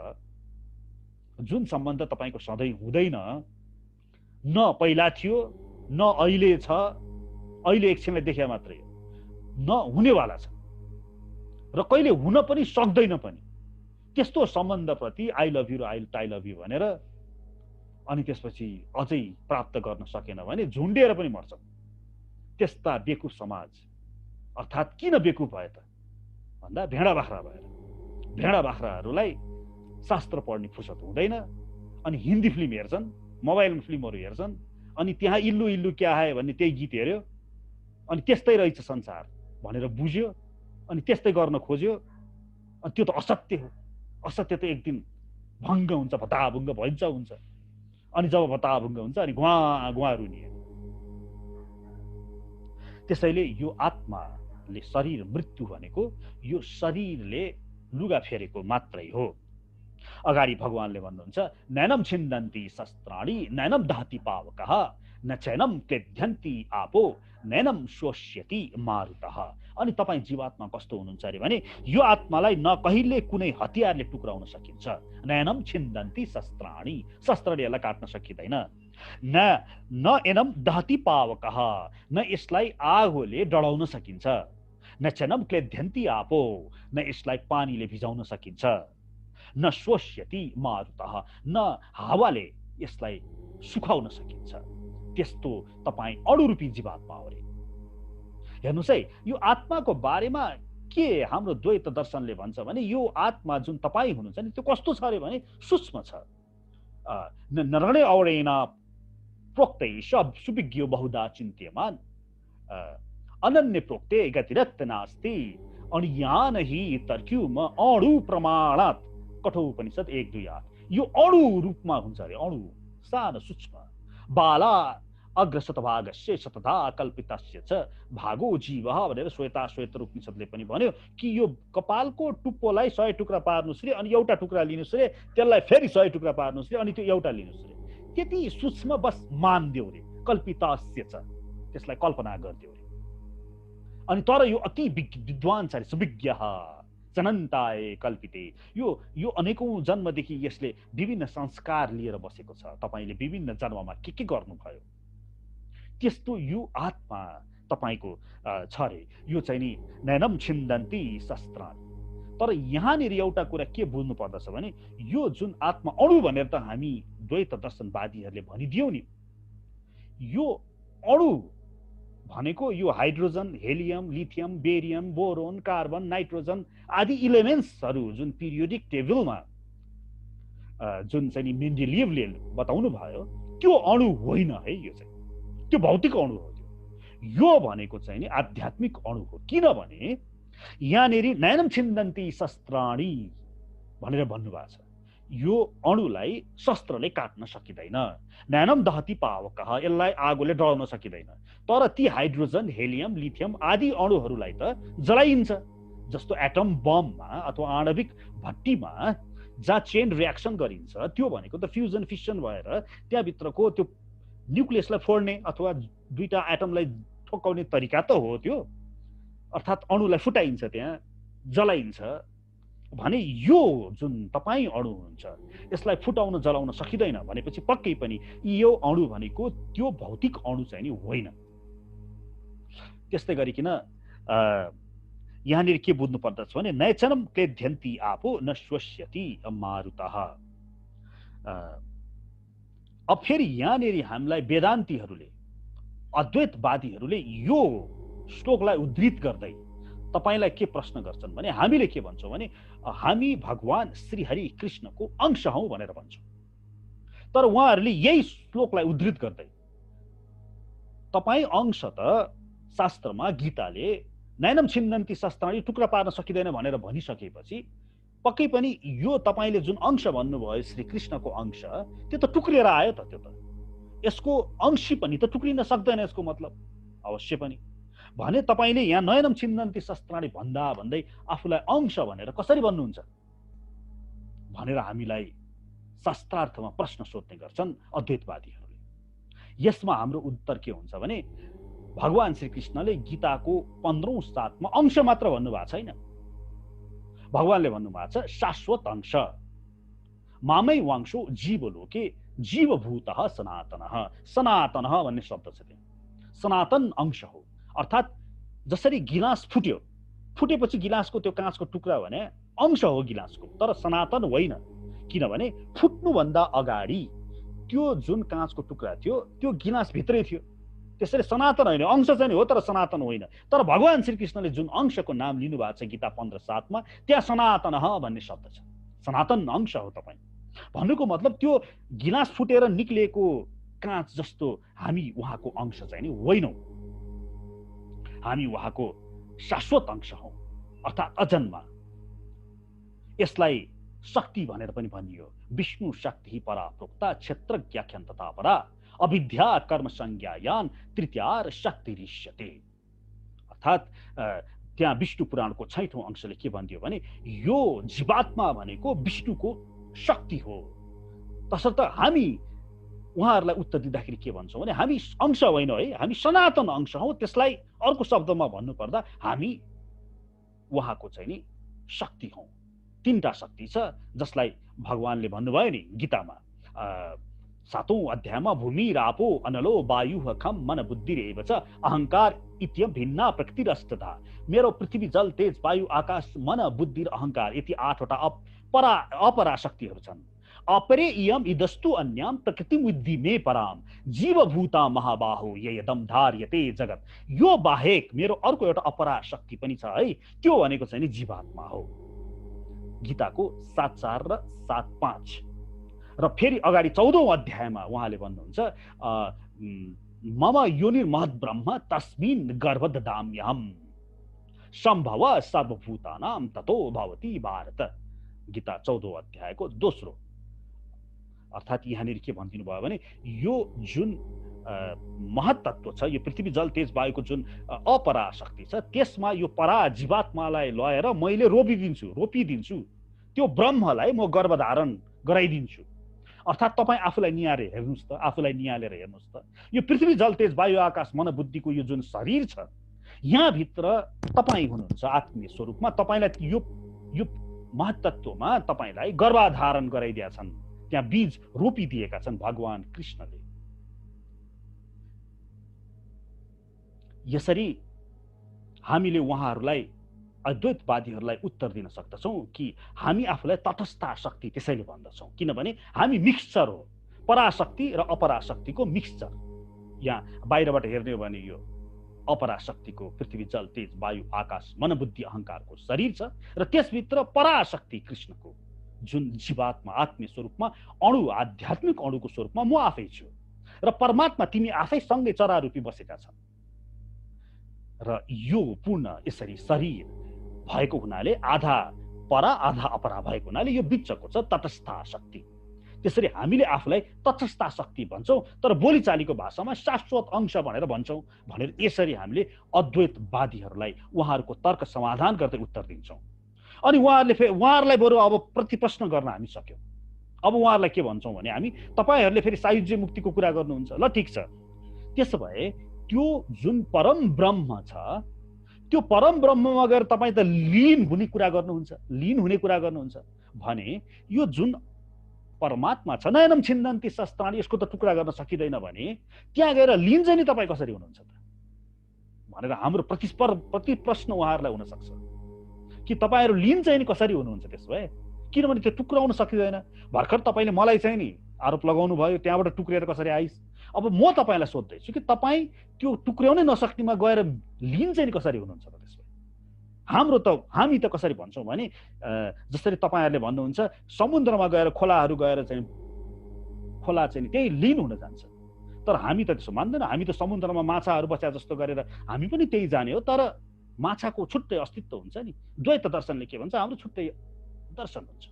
जुन सम्बन्ध तपाईको सधैँ हुँदैन न पहिला थियो न अहिले छ अहिले एकछिनलाई देखिया मात्रै हो न हुनेवाला छ र कहिले हुन पनि सक्दैन पनि त्यस्तो सम्बन्धप्रति आई लभ यु र आई लभ यु भनेर अनि त्यसपछि अझै प्राप्त गर्न सकेन भने झुन्डिएर पनि मर्छ। त्यस्ता बेकुफ समाज अर्थात् किन बेकुफ भए त भन्दा भेडा बाख्रा भएर भेडा बाख्राहरूलाई शास्त्र पढ्ने फुर्सद हुँदैन अनि हिन्दी फिल्म हेर्छन् मोबाइलमा फिल्महरू हेर्छन् अनि त्यहाँ इल्लु इल्लु क्या है भन्ने त्यही गीत हेर्यो अनि त्यस्तै रहेछ संसार भनेर बुझ्यो अनि त्यस्तै गर्न खोज्यो अनि त्यो त असत्य हो। असत्य त एक दिन भङ्ग हुन्छ भताभुङ्ग भइन्छ हुन्छ अनि जब भताभुङ्ग हुन्छ अनि गुवा गुवा रुनिए। त्यसैले यो आत्माले शरीर मृत्यु भनेको यो शरीरले लुगा फेरेको मात्रै हो। अगाडि भगवानले भन्नुहुन्छ नैनम छिन्दन्ति शस्त्राणि नैनम दहति पावकः न चैनम क्लेद्यन्ति आपो नैनम शोष्यति मारुतः। अनि तपाईँ जीवात्मा कस्तो हुनुहुन्छ अरे भने यो आत्मालाई न कहिले कुनै हतियारले टुक्राउन सकिन्छ। नैनम छिन्दन्ति शस्त्राणि शस्त्रले यसलाई काट्न सकिँदैन। न एनम दहति पावकः न यसलाई आगोले डढाउन सकिन्छ। न चैनम क्लेद्यन्ति आपो न यसलाई पानीले भिजाउन सकिन्छ। न शोष्यति मारुतः न हावाले यसलाई सुखाउन सकिन्छ। त्यस्तो तपाईँ अणुरूपी जीवात्मा हो रे। हेर्नुहोस् है यो आत्माको बारेमा के हाम्रो द्वैत दर्शनले भन्छ भने यो आत्मा जुन तपाईँ हुनुहुन्छ नि त्यो कस्तो छ अरे भने सूक्ष्म छ। नरणे औडेन प्रोक्तै सुविज्ञो बहुधा चिन्त्यमान अनन्य प्रोक्ते गतिरत्त नास्ति अणुयान हि तर्क्युम अणु प्रमाणात् कठोपनिषद 1-2-8। यो अणु रूपमा हुन्छ अरे अणु सानो सूक्ष्म बाला अग्रशतभागस्य शतधा कल्पितस्य च भागो जीवः भनेर श्वेता श्वेत उपनिषदले पनि भन्यो कि यो कपालको टुप्पोलाई 100 टुक्रा पार्नुस् रे अनि एउटा टुक्रा लिनुस् रे त्यसलाई फेरि 100 टुक्रा पार्नुस् रे अनि त्यो एउटा लिनुस् रे। त्यति सूक्ष्म बस मान्दियो रे कल्पितस्य च त्यसलाई कल्पना गर्दियो रे। अनि तर यो अति विद्वान छ रे सुविज्ञः जनन्ताय कल्पिते। यो अनेकौं जन्मदेखि यसले विभिन्न संस्कार लिएर बसेको छ। तपाईले विभिन्न जन्ममा के गर्नुभयो त्यस्तो यो आत्मा तपाईको छ रे। यो चाहिँ नि नैनम छिन्दन्ति शस्त्राणि। तर यहाँनिर एउटा कुरा के बुझ्नु पर्दछ भने यो जुन आत्मा अणु भनेर त हामी द्वैत दर्शनवादीहरूले भनिदियौ नि यो अणु भनेको यो hydrogen helium lithium barium boron carbon nitrogen आदि इलेमेन्ट्सहरू जुन पिरियोडिक टेबलमा जुन चाहिँ नि मेन्डेलियभले बताउनु भयो त्यो अणु होइन है। यो चाहिँ त्यो भौतिक अणु हो। यो भनेको चाहिँ नि आध्यात्मिक अणु हो। किनभने यहाँनिर नैनम छिन्दन्ति शस्त्राणि भनेर भन्नुभएको छ। यो अणुलाई शस्त्रले काट्न सकिँदैन। नैनम दहति पावकः यसलाई आगोले डढाउन सकिँदैन। तर ती हाइड्रोजन हेलियम लिथियम आदि अणुहरूलाई त जलाइन्छ। जस्तो एटम बममा अथवा आणविक भट्टीमा जहाँ चेन रियाक्सन गरिन्छ त्यो भनेको त फ्युजन फिसन भएर त्यहाँभित्रको त्यो न्युक्लियसलाई फोड्ने अथवा दुईटा एटमलाई ठोकाउने तरिका त हो त्यो। अर्थात् अणुलाई फुटाइन्छ त्यहाँ जलाइन्छ भने यो जुन तपाईँ अणु हुन्छ यसलाई फुटाउन जलाउन सकिँदैन भनेपछि पक्कै पनि यो अणु भनेको त्यो भौतिक अणु चाहिँ नि होइन। त्यस्तै गरिकन यहाँनिर के बुझ्नु पर्दछ भने नैचनम क्लेद्यन्ति आपो न शोष्यति मारुतः। अब फेरि यहाँनिर हामीलाई वेदान्तीहरूले अद्वैतवादीहरूले यो श्लोकलाई उद्धृत गर्दै तपाईलाई के प्रश्न गर्छन् भने हामीले के भन्छौँ भने हामी भगवान श्री हरि कृष्णको अंश हौं भनेर भन्छौँ। तर उहाँहरूले यही श्लोकलाई उद्धृत गर्दै तपाईँ अंश त शास्त्रमा गीताले नैनम छिन्दन्ति शस्त्राणि टुक्रा पार्न सकिँदैन भनेर भनिसकेपछि पक्कै पनि यो तपाईँले जुन अंश भन्नुभयो श्री कृष्णको अंश त्यो त टुक्रिएर आयो त। त्यो त यसको अंशी पनि त टुक्रिन सक्दैन, यसको मतलब अवश्य पनि। भने तपाईँले यहाँ नयनम छिन्दन्ति शस्त्राणि भन्दा भन्दै आफूलाई अंश भनेर कसरी भन्नुहुन्छ भनेर हामीलाई शास्त्रार्थमा प्रश्न सोध्ने गर्छन् अद्वैतवादीहरूले। यसमा हाम्रो उत्तर के हुन्छ भने भगवान श्री कृष्णले गीताको 15औं साथमा अंश मात्र भन्नुभएको छैन। भगवानले भन्नुभएको छ शाश्वत अंश, मामै वांशो जीवलोके जीवभूतः सनातनः। सनातनः भन्ने शब्द छ त्यहाँ, सनातन अंश हो। अर्थात् जसरी गिलास फुट्यो, फुटेपछि गिलासको त्यो काँचको टुक्रा भने अंश हो गिलासको, तर सनातन होइन। किनभने फुट्नुभन्दा अगाडि त्यो जुन काँचको टुक्रा थियो त्यो गिलास भित्रै थियो, त्यसैले सनातन होइन, अंश चाहिँ हो तर सनातन होइन। तर भगवान श्री कृष्णले जुन अंशको नाम लिनुभएको छ गीता 15:7 मा, त्यहाँ सनातन भन्ने शब्द छ। सनातन अंश हो तपाईँ भन्नुको मतलब त्यो गिलास फुटेर निक्लिएको काँच जस्तो हामी उहाँको अंश चाहिँ नि होइनौँ, हामी उहाँको शाश्वत अंश हौं, अर्थात् अजन्मा। यसलाई शक्ति भनेर पनि भनियो। विष्णु शक्ति परा प्रोक्ता क्षेत्रज्ञाख्यान तथा परा अविद्या कर्म संज्ञायान तृतीयार शक्ति रिष्यते। अर्थात् त्यहाँ विष्णु पुराणको 6औं अंशले के भनिदियो भने यो जीवात्मा भनेको विष्णुको शक्ति हो। तसर्थ हामी उहाँहरूलाई उत्तर दिँदाखेरि के भन्छौँ भने हामी अंश होइनौँ है, हामी सनातन अंश हौँ। त्यसलाई अर्को शब्दमा भन्नुपर्दा हामी उहाँको चाहिँ नि शक्ति हौँ। 3टा शक्ति छ जसलाई भगवानले भन्नुभयो नि गीतामा 7औं अध्यायमा भूमि रापो अनलो वायु खम मन बुद्धि रेव च अहंकार इत्य भिन्ना प्रकृतिरस्तथा। मेरो पृथ्वी जल तेज वायु आकाश मन बुद्धि र अहंकार यति 8वटा अपरा शक्तिहरू छन्। अपरे इयम इदस्तु अन्याम प्रकृति बुद्धि मे पराम जीवभूता महाबाहो यदम धार्यते जगत। यो बाहेक मेरो अर्को एउटा अपरा शक्ति पनि छ है, त्यो भनेको चाहिँ नि जीवात्मा हो। गीताको 7:4 र 7:5 र फेरि अगाडि 14औं अध्यायमा उहाँले भन्नुहुन्छ मम योनिर्महद् ब्रह्म तस्मिन् गर्भ ददाम्यहम् सम्भव सर्वभूतानां ततो भवति भारत। गीता 14औं अध्यायको दोस्रो। अर्थात् यहाँनिर के भनिदिनु भयो भने यो जुन महत्त्व छ, यो पृथ्वी जल तेज वायुको जुन अपरा शक्ति छ, त्यसमा यो परा जीवात्मालाई लगेर मैले रोपिदिन्छु, त्यो ब्रह्मलाई म गर्भधारण गराइदिन्छु। अर्थात् तपाईँ आफूलाई निहालेर हेर्नुहोस् त, आफूलाई निहालेर हेर्नुहोस् त, यो पृथ्वी जल तेज वायु आकाश मन बुद्धिको यो जुन शरीर छ, यहाँभित्र तपाईँ हुनुहुन्छ आत्मीय स्वरूपमा। तपाईँलाई यो महत्त्वमा तपाईँलाई गर्भधारण गराइदिएका छन्, त्यहाँ बीज रोपिदिएका छन् भगवान कृष्णले। यसरी हामीले उहाँहरूलाई अद्वैतवादीहरूलाई उत्तर दिन सक्दछौँ कि हामी आफूलाई तटस्थ शक्ति त्यसैले भन्दछौँ किनभने हामी मिक्सचर हो, पराशक्ति र अपराशक्तिको मिक्सचर। यहाँ बाहिरबाट हेर्ने हो भने यो अपराशक्तिको पृथ्वी जल तेज वायु आकाश मन बुद्धि अहंकारको शरीर छ र त्यसभित्र पराशक्ति कृष्णको जुन जीवात्मा आत्मीय स्वरूपमा अणु आध्यात्मिक अणुको स्वरूपमा म आफै छु र परमात्मा तिमी आफै सँगै चरारूपी बसेका छन् र यो पूर्ण यसरी शरीर भएको हुनाले आधा परा आधा अपरा भएको हुनाले यो बिचको छ तटस्थ शक्ति। त्यसरी हामीले आफूलाई तटस्थ शक्ति भन्छौं तर बोलीचालीको भाषामा शाश्वत अंश भनेर भन्छौं भनेर यसरी हामीले अद्वैतवादीहरूलाई उहाँहरूको तर्क समाधान गर्दै उत्तर दिन्छौं। अनि उहाँहरूलाई बरु अब प्रतिप्रश्न गर्न हामी सक्यौं। अब उहाँहरूलाई के भन्छौं भने हामी तपाईहरुले फेरि सायुज्य मुक्तिको कुरा गर्नुहुन्छ, ल ठीक छ, त्यसो भए त्यो जुन परम ब्रह्म छ त्यो परम ब्रह्ममा गएर तपाई त लीन हुने कुरा गर्नुहुन्छ भने यो जुन परमात्मा छ नयनम छिन्दन्ति शस्त्राणि यसको त टुक्रा गर्न सकिदैन भने त्यहाँ गएर लीन चाहिँ नि तपाई कसरी हुनुहुन्छ त भनेर हाम्रो प्रतिप्रश्न उहाँहरूलाई हुन सक्छ कि तपाईहरु लीन चाहिँ नि कसरी हुनुहुन्छ त्यसो भए, किनभने त्यो टुक्राउन सकिदैन। भर्खर तपाईले मलाई चाहिँ नि आरोप लगाउनु भयो त्यहाँबाट टुक्रेर कसरी आइस। अब म तपाईलाई सोध्दै छु कि तपाई त्यो टुक्र्याउनै नसक्नेमा गएर लीन चाहिँ नि कसरी हुनुहुन्छ त त्यसो भए। हामी त कसरी भन्छौं भने जसरी तपाईहरुले भन्नुहुन्छ समुद्रमा गएर खोला चाहिँ त्यही लीन हुन जान्छ। तर हामी त त्यसो मान्दैन। हामी त समुद्रमा माछाहरू बस्या जस्तो गरेर हामी पनि त्यही जाने हो, तर माछाको छुट्टै अस्तित्व हुन्छ नि। द्वैत दर्शनले के भन्छ, हाम्रो छुट्टै दर्शन हुन्छ।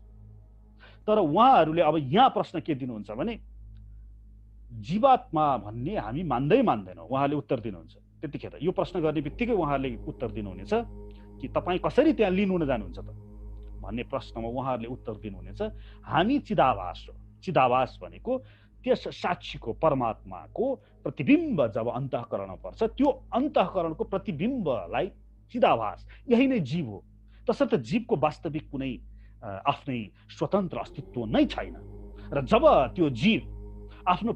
तर उहाँहरूले अब यहाँ प्रश्न के दिनुहुन्छ भने जीवात्मा भन्ने हामी मान्दैनौँ। उहाँले उत्तर दिनुहुन्छ त्यतिखेर यो प्रश्न गर्ने बित्तिकै उहाँहरूले उत्तर दिनुहुनेछ कि तपाईँ कसरी त्यहाँ लिनुहुन जानुहुन्छ त भन्ने प्रश्नमा उहाँहरूले उत्तर दिनुहुनेछ, हामी चिदाभास हो। चिदाभास भनेको त्यस साक्षीको परमात्माको प्रतिबिम्ब जब अन्तःकरणमा पर्छ, त्यो अन्तःकरणको प्रतिबिम्बलाई चिदाभास, यही नै जीव हो। तसर्थ जीवको वास्तविक कुनै आफ्नै स्वतन्त्र अस्तित्व नै छैन। र जब त्यो जीव आफ्नो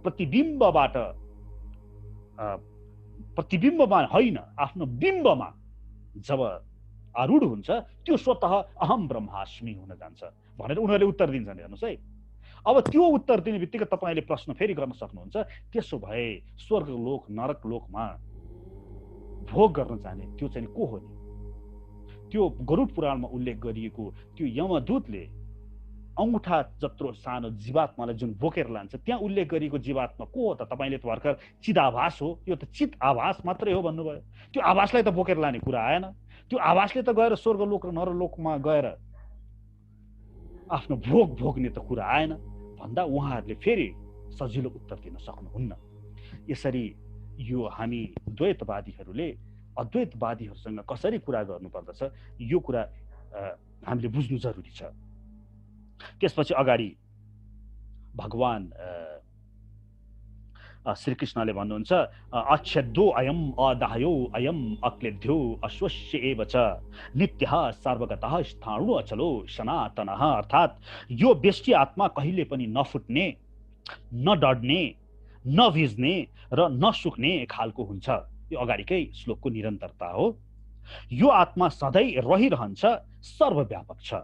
प्रतिबिम्बमा होइन, आफ्नो बिम्बमा जब आरूढ हुन्छ, त्यो स्वतः अहम ब्रह्मास्मि हुन जान्छ भनेर उनीहरूले उत्तर दिन्छन्। हेर्नुहोस् है, अब त्यो उत्तर दिने बित्तिकै तपाईँले प्रश्न फेरि गर्न सक्नुहुन्छ, त्यसो भए स्वर्ग लोक नरक लोकमा भोग गर्न जाने त्यो चाहिँ को हो नि? त्यो गरुड पुराणमा उल्लेख गरिएको त्यो यमदूतले अंगूठा जत्रो सानो जीवात्मालाई जुन बोकेर लान्छ, त्यहाँ उल्लेख गरिएको जीवात्मा को हो त? तपाईँले त भर्खर चिदाभास हो, यो त चित आभास मात्रै हो भन्नुभयो। त्यो आभासलाई त बोकेर लाने कुरा आएन। त्यो आभासले त गएर स्वर्गलोक र नरलोकमा गएर आफ्नो भोग भोग्ने त कुरा आएन भन्दा उहाँहरूले फेरि सजिलो उत्तर दिन सक्नुहुन्न। यसरी यो हामी द्वैतवादीहरूले अद्वैतवादीहरूसँग कसरी कुरा गर्नुपर्दछ, यो कुरा हामीले बुझ्नु जरुरी छ। त्यसपछि अगाडि भगवान श्रीकृष्णले भन्नुहुन्छ, अच्छेद्यो अयम अदाह्यो अयम अक्लेद्यो अश्वस्य एव च नित्यः सर्वगतः स्थाणु अचलो सनातनः। अर्थात् यो बेष्टि आत्मा कहिले पनि नफुट्ने, नडढ्ने, नभिज्ने र नसुक्ने खालको हुन्छ। यो अगाडिकै श्लोकको निरन्तरता हो। यो आत्मा सधैँ रहिरहन्छ, सर्वव्यापक छ,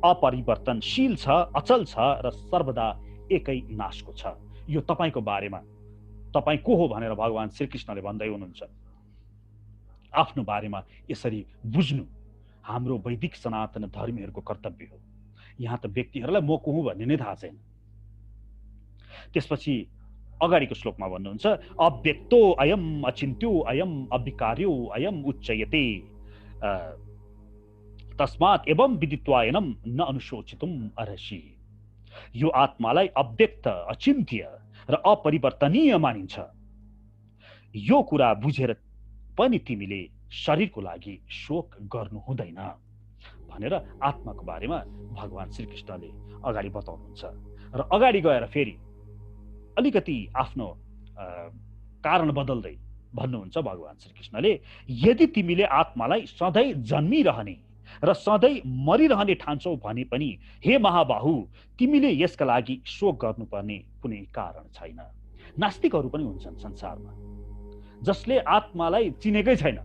अपरिवर्तनशील छ, अचल छ र सर्वदा एकै नाशको छ। यो तपाईको बारेमा, तपाईँ को हो भनेर भगवान श्रीकृष्णले भन्दै हुनुहुन्छ। आफ्नो बारेमा यसरी बुझ्नु हाम्रो वैदिक सनातन धर्मीहरूको कर्तव्य हो। यहाँ त व्यक्तिहरूलाई म को हुँ भन्ने नै थाहा छैन। त्यसपछि अगाडिको श्लोकमा भन्नुहुन्छ, अव्यक्तो अयम अचिन्त्यो अयम अविकार्यो अयम उच्चयते तस्मात् एवं विदित्वायनम न अनुशोचितुम अर्हसि। यो आत्मालाई अव्यक्त, अचिन्त्य र अपरिवर्तनीय मानिन्छ। यो कुरा बुझेर पनि तिमीले शरीरको लागि शोक गर्नु हुँदैन भनेर आत्माको बारेमा भगवान श्रीकृष्णले अगाडि बताउनुहुन्छ। र अगाडि गएर फेरि अलिकति आफ्नो कारण बदल्दै भन्नुहुन्छ भगवान श्रीकृष्णले, यदि तिमीले आत्मालाई सधैँ जन्मिरहने र सधैँ मरिरहने ठान्छौ भने पनि हे महाबाहु, तिमीले यसका लागि शोक गर्नुपर्ने कुनै कारण छैन। नास्तिकहरू पनि हुन्छन् संसारमा जसले आत्मालाई चिनेकै छैन,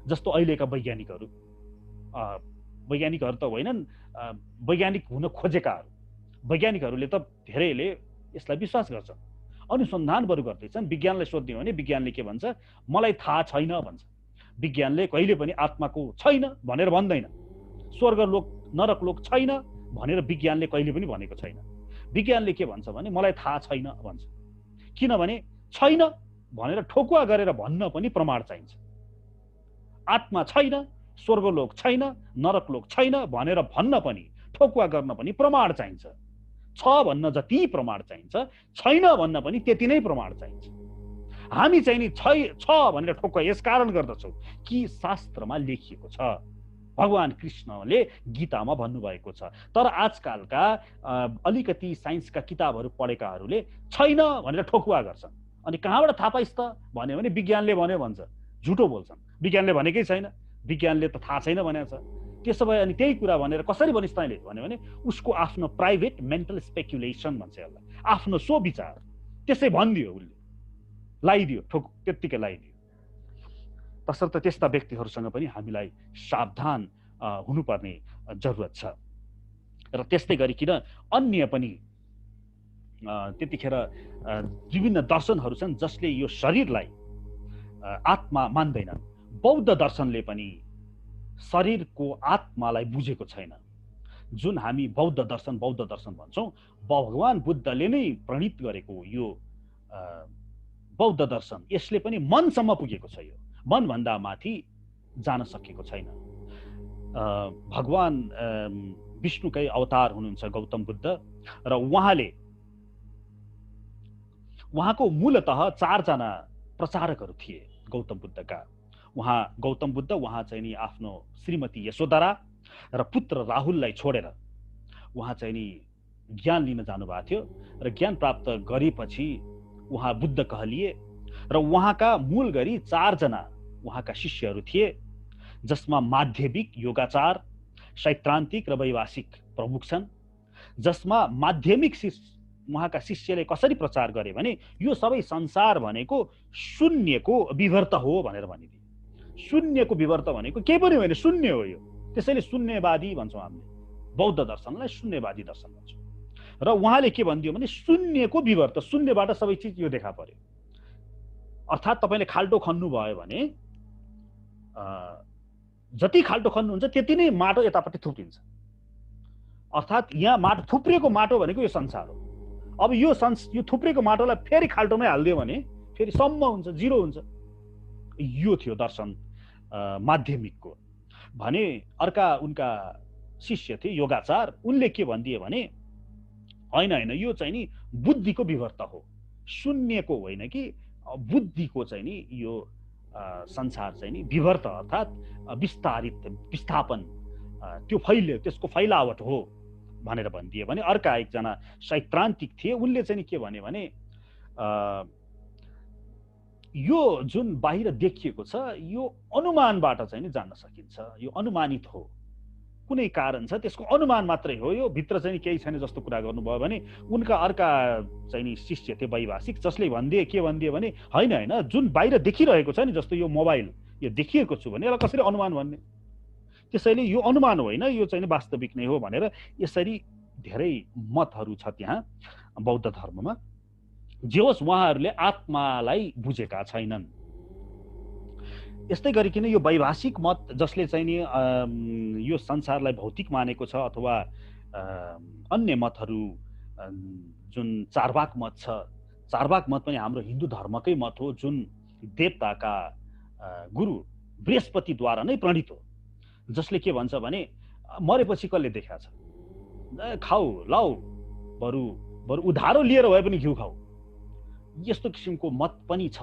जस्तो अहिलेका वैज्ञानिकहरू त होइनन्, वैज्ञानिक हुन खोजेकाहरू। वैज्ञानिकहरूले त धेरैले यसलाई विश्वास गर्छन्, अनुसन्धान बरु गर्दैछन्। विज्ञानलाई सोध्ने हो भने विज्ञानले के भन्छ, मलाई थाहा छैन भन्छ। विज्ञानले कहिले पनि आत्माको छैन भनेर भन्दैन, स्वर्ग लोक नरक लोक छैन भनेर विज्ञानले कहिले पनि भनेको छैन। विज्ञानले के भन्छ भने मलाई थाहा छैन भन्छ। किनभने छैन भनेर ठोकुवा गरेर भन्न पनि प्रमाण चाहिन्छ। आत्मा छैन, स्वर्गलोक छैन, नरकलोक छैन भनेर भन्न पनि, ठोकुवा गर्न पनि प्रमाण चाहिन्छ। छ भन्न जति प्रमाण चाहिन्छ, छैन भन्न पनि त्यति नै प्रमाण चाहिन्छ। हामी चाहिँ नि छ भनेर ठोकुवा यस कारण गर्दछौँ कि शास्त्रमा लेखिएको छ, भगवान कृष्णले गीतामा भन्नुभएको छ। तर आजकालका अलिकति साइन्सका किताबहरू पढेकाहरूले छैन भनेर ठोकुवा गर्छन्। अनि कहाँबाट थाहा पाइस् त भन्यो भने विज्ञानले भन्यो भन्छ, झुटो बोल्छन्। विज्ञानले भनेकै छैन, विज्ञानले त थाहा छैन भनेको छ। त्यसो भए अनि त्यही कुरा भनेर कसरी भनिस् तैँले भन्यो भने उसको आफ्नो प्राइभेट मेन्टल स्पेकुलेसन भन्छ यसलाई, आफ्नो सो विचार। त्यसै भनिदियो, उसले लगाइदियो, त्यत्तिकै लगाइदियो। तसर्थ त्यस्ता व्यक्तिहरूसँग पनि हामीलाई सावधान हुनुपर्ने जरुरत छ। र त्यस्तै गरिकन अन्य पनि त्यतिखेर विभिन्न दर्शनहरू छन् जसले यो शरीरलाई आत्मा मान्दैनन्। बौद्ध दर्शनले पनि शरीरको आत्मालाई बुझेको छैन। जुन हामी बौद्ध दर्शन भन्छौँ, भगवान बुद्धले नै प्रणीत गरेको यो बौद्ध दर्शन यसले पनि मनसम्म पुगेको छ। यो मनभन्दा माथि जान सकेको छैन। भगवान विष्णुकै अवतार हुनुहुन्छ गौतम बुद्ध, र उहाँको मूलतः 4 जना प्रचारकहरू थिए गौतम बुद्धका। गौतम बुद्ध चाहिँ नि आफ्नो श्रीमती यशोधरा र पुत्र राहुललाई छोडेर उहाँ चाहिँ नि ज्ञान लिन जानुभएको थियो, र ज्ञान प्राप्त गरेपछि उहाँ बुद्ध कहलिए। र उहाँका मूल गरी 4 जना उहाँका शिष्यहरू थिए, जसमा माध्यमिक, योगाचार, सैद्धान्तिक र वैवासिक प्रमुख छन्। जसमा माध्यमिक उहाँका शिष्यले कसरी प्रचार गरे भने यो सबै संसार भनेको शून्यको विवर्त हो भनेर भनिदिए। शून्यको विवर्त भनेको केही पनि होइन, शून्य हो यो। त्यसैले शून्यवादी भन्छौँ हामीले, बौद्ध दर्शनलाई शून्यवादी दर्शन भन्छौँ। र उहाँले के भनिदियो भने शून्यको विवर्त, शून्यबाट सबै चिज यो देखा पर्यो। अर्थात् तपाईँले खाल्टो खन्नु भयो भने जति खाल्टो खन्नुहुन्छ त्यति नै माटो यतापट्टि थुप्रिन्छ। अर्थात् यहाँ माटो थुप्रिएको माटो भनेको यो संसार हो। अब यो थुप्रिएको माटोलाई फेरि खाल्टोमै हालिदियो भने फेरि सम्म हुन्छ, जिरो हुन्छ। यो थियो दर्शन माध्यमिकको। भने अर्का उनका शिष्य थिए योगाचार, उनले के भनिदिए भने होइन यो चाहिँ नि बुद्धिको विवर्त हो, शून्यको होइन कि बुद्धिको चाहिँ नि यो संसार चाहिँ नि विवर्त अर्थात् विस्थापन, त्यो त्यसको फैलावट हो भनेर भनिदिए। भने अर्का एकजना सैद्धान्तिक थिए, उनले चाहिँ नि के भने यो जुन बाहिर देखिएको छ यो अनुमानबाट चाहिँ नि जान्न सकिन्छ, यो अनुमानित हो, कुनै कारण छ त्यसको अनुमान मात्रै हो, यो भित्र चाहिँ केही छैन जस्तो कुरा गर्नुभयो भने उनका अर्का चाहिँ नि शिष्य थिए वैवासिक, जसले के भनिदिए भने होइन जुन बाहिर देखिरहेको छ नि, जस्तो यो मोबाइल यो देखिएको छु भने यसलाई कसरी अनुमान भन्ने, त्यसैले यो अनुमान होइन, यो चाहिँ वास्तविक नै हो भनेर यसरी धेरै मतहरू छ त्यहाँ बौद्ध धर्ममा। जे होस् उहाँहरूले आत्मालाई बुझेका छैनन्। यस्तै गरिकन यो वैभाषिक मत जसले चाहिँ नि यो संसारलाई भौतिक मानेको छ, अथवा अन्य मतहरू जुन चारवाक मत छ, चारवाक मत पनि हाम्रो हिन्दू धर्मकै मत हो, जुन देवताका गुरु बृहस्पतिद्वारा नै प्रणीत हो, जसले के भन्छ भने मरेपछि कसले देखाएको छ, खाऊ लाऊ, बरु उधारो लिएर भए पनि घिउ खाऊ, यस्तो किसिमको मत पनि छ।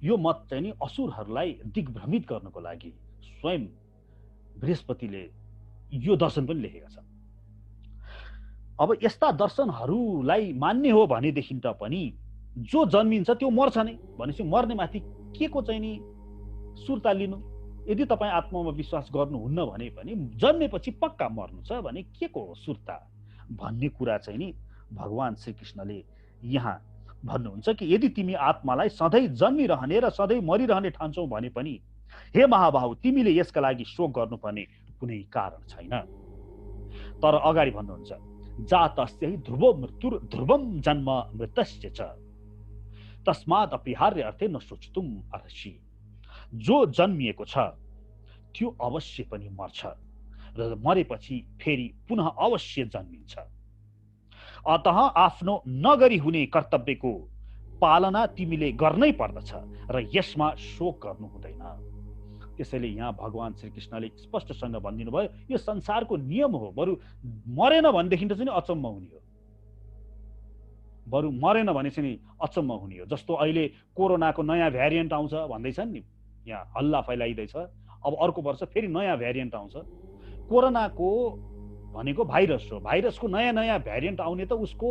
यो मत चाहिँ नि असुरहरूलाई दिग्भ्रमित गर्नको लागि स्वयं बृहस्पतिले यो दर्शन पनि लेखेका छन्। अब यस्ता दर्शनहरूलाई मान्ने हो भनेदेखि त पनि जो जन्मिन्छ त्यो मर्छ नै, भनेपछि मर्ने माथि के को चाहिँ नि सुर्ता लिनु। यदि तपाईँ आत्मामा विश्वास गर्नुहुन्न भने पनि जन्मेपछि पक्का मर्नु छ भने के को सुर्ता भन्ने कुरा चाहिँ नि भगवान श्रीकृष्णले यहाँ भन्नुहुन्छ कि यदि तिमी आत्मालाई सधैँ जन्मिरहने र सधैँ मरिरहने ठान्छौ भने पनि हे महाबाहु तिमीले यसका लागि शोक गर्नुपर्ने कुनै कारण छैन। तर अगाडि भन्नुहुन्छ जातस्य ध्रुवम जन्म मृतस्य च तस्मात् अपरिहार्य अर्थे न सोचतुम अर्हसि। जो जन्मिएको छ त्यो अवश्य पनि मर्छ र मरेपछि फेरि पुनः अवश्य जन्मिन्छ। अतः आफ्नो नगरी हुने कर्तव्यको पालना तिमीले गर्नै पर्दछ र यसमा शोक गर्नु हुँदैन। त्यसैले यहाँ भगवान श्रीकृष्णले स्पष्टसँग भनिदिनु भयो यो संसारको नियम हो, बरु मरेन भनेदेखि त चाहिँ अचम्म हुने हो, बरु मरेन भने चाहिँ अचम्म हुने हो। जस्तो अहिले कोरोनाको नयाँ भ्यारिएन्ट आउँछ भन्दैछन् नि, यहाँ हल्ला फैलाइँदैछ, अब अर्को वर्ष फेरि नयाँ भ्यारिएन्ट आउँछ। कोरोनाको भनेको भाइरस हो, भाइरसको नयाँ नयाँ भ्यारिएन्ट आउने त उसको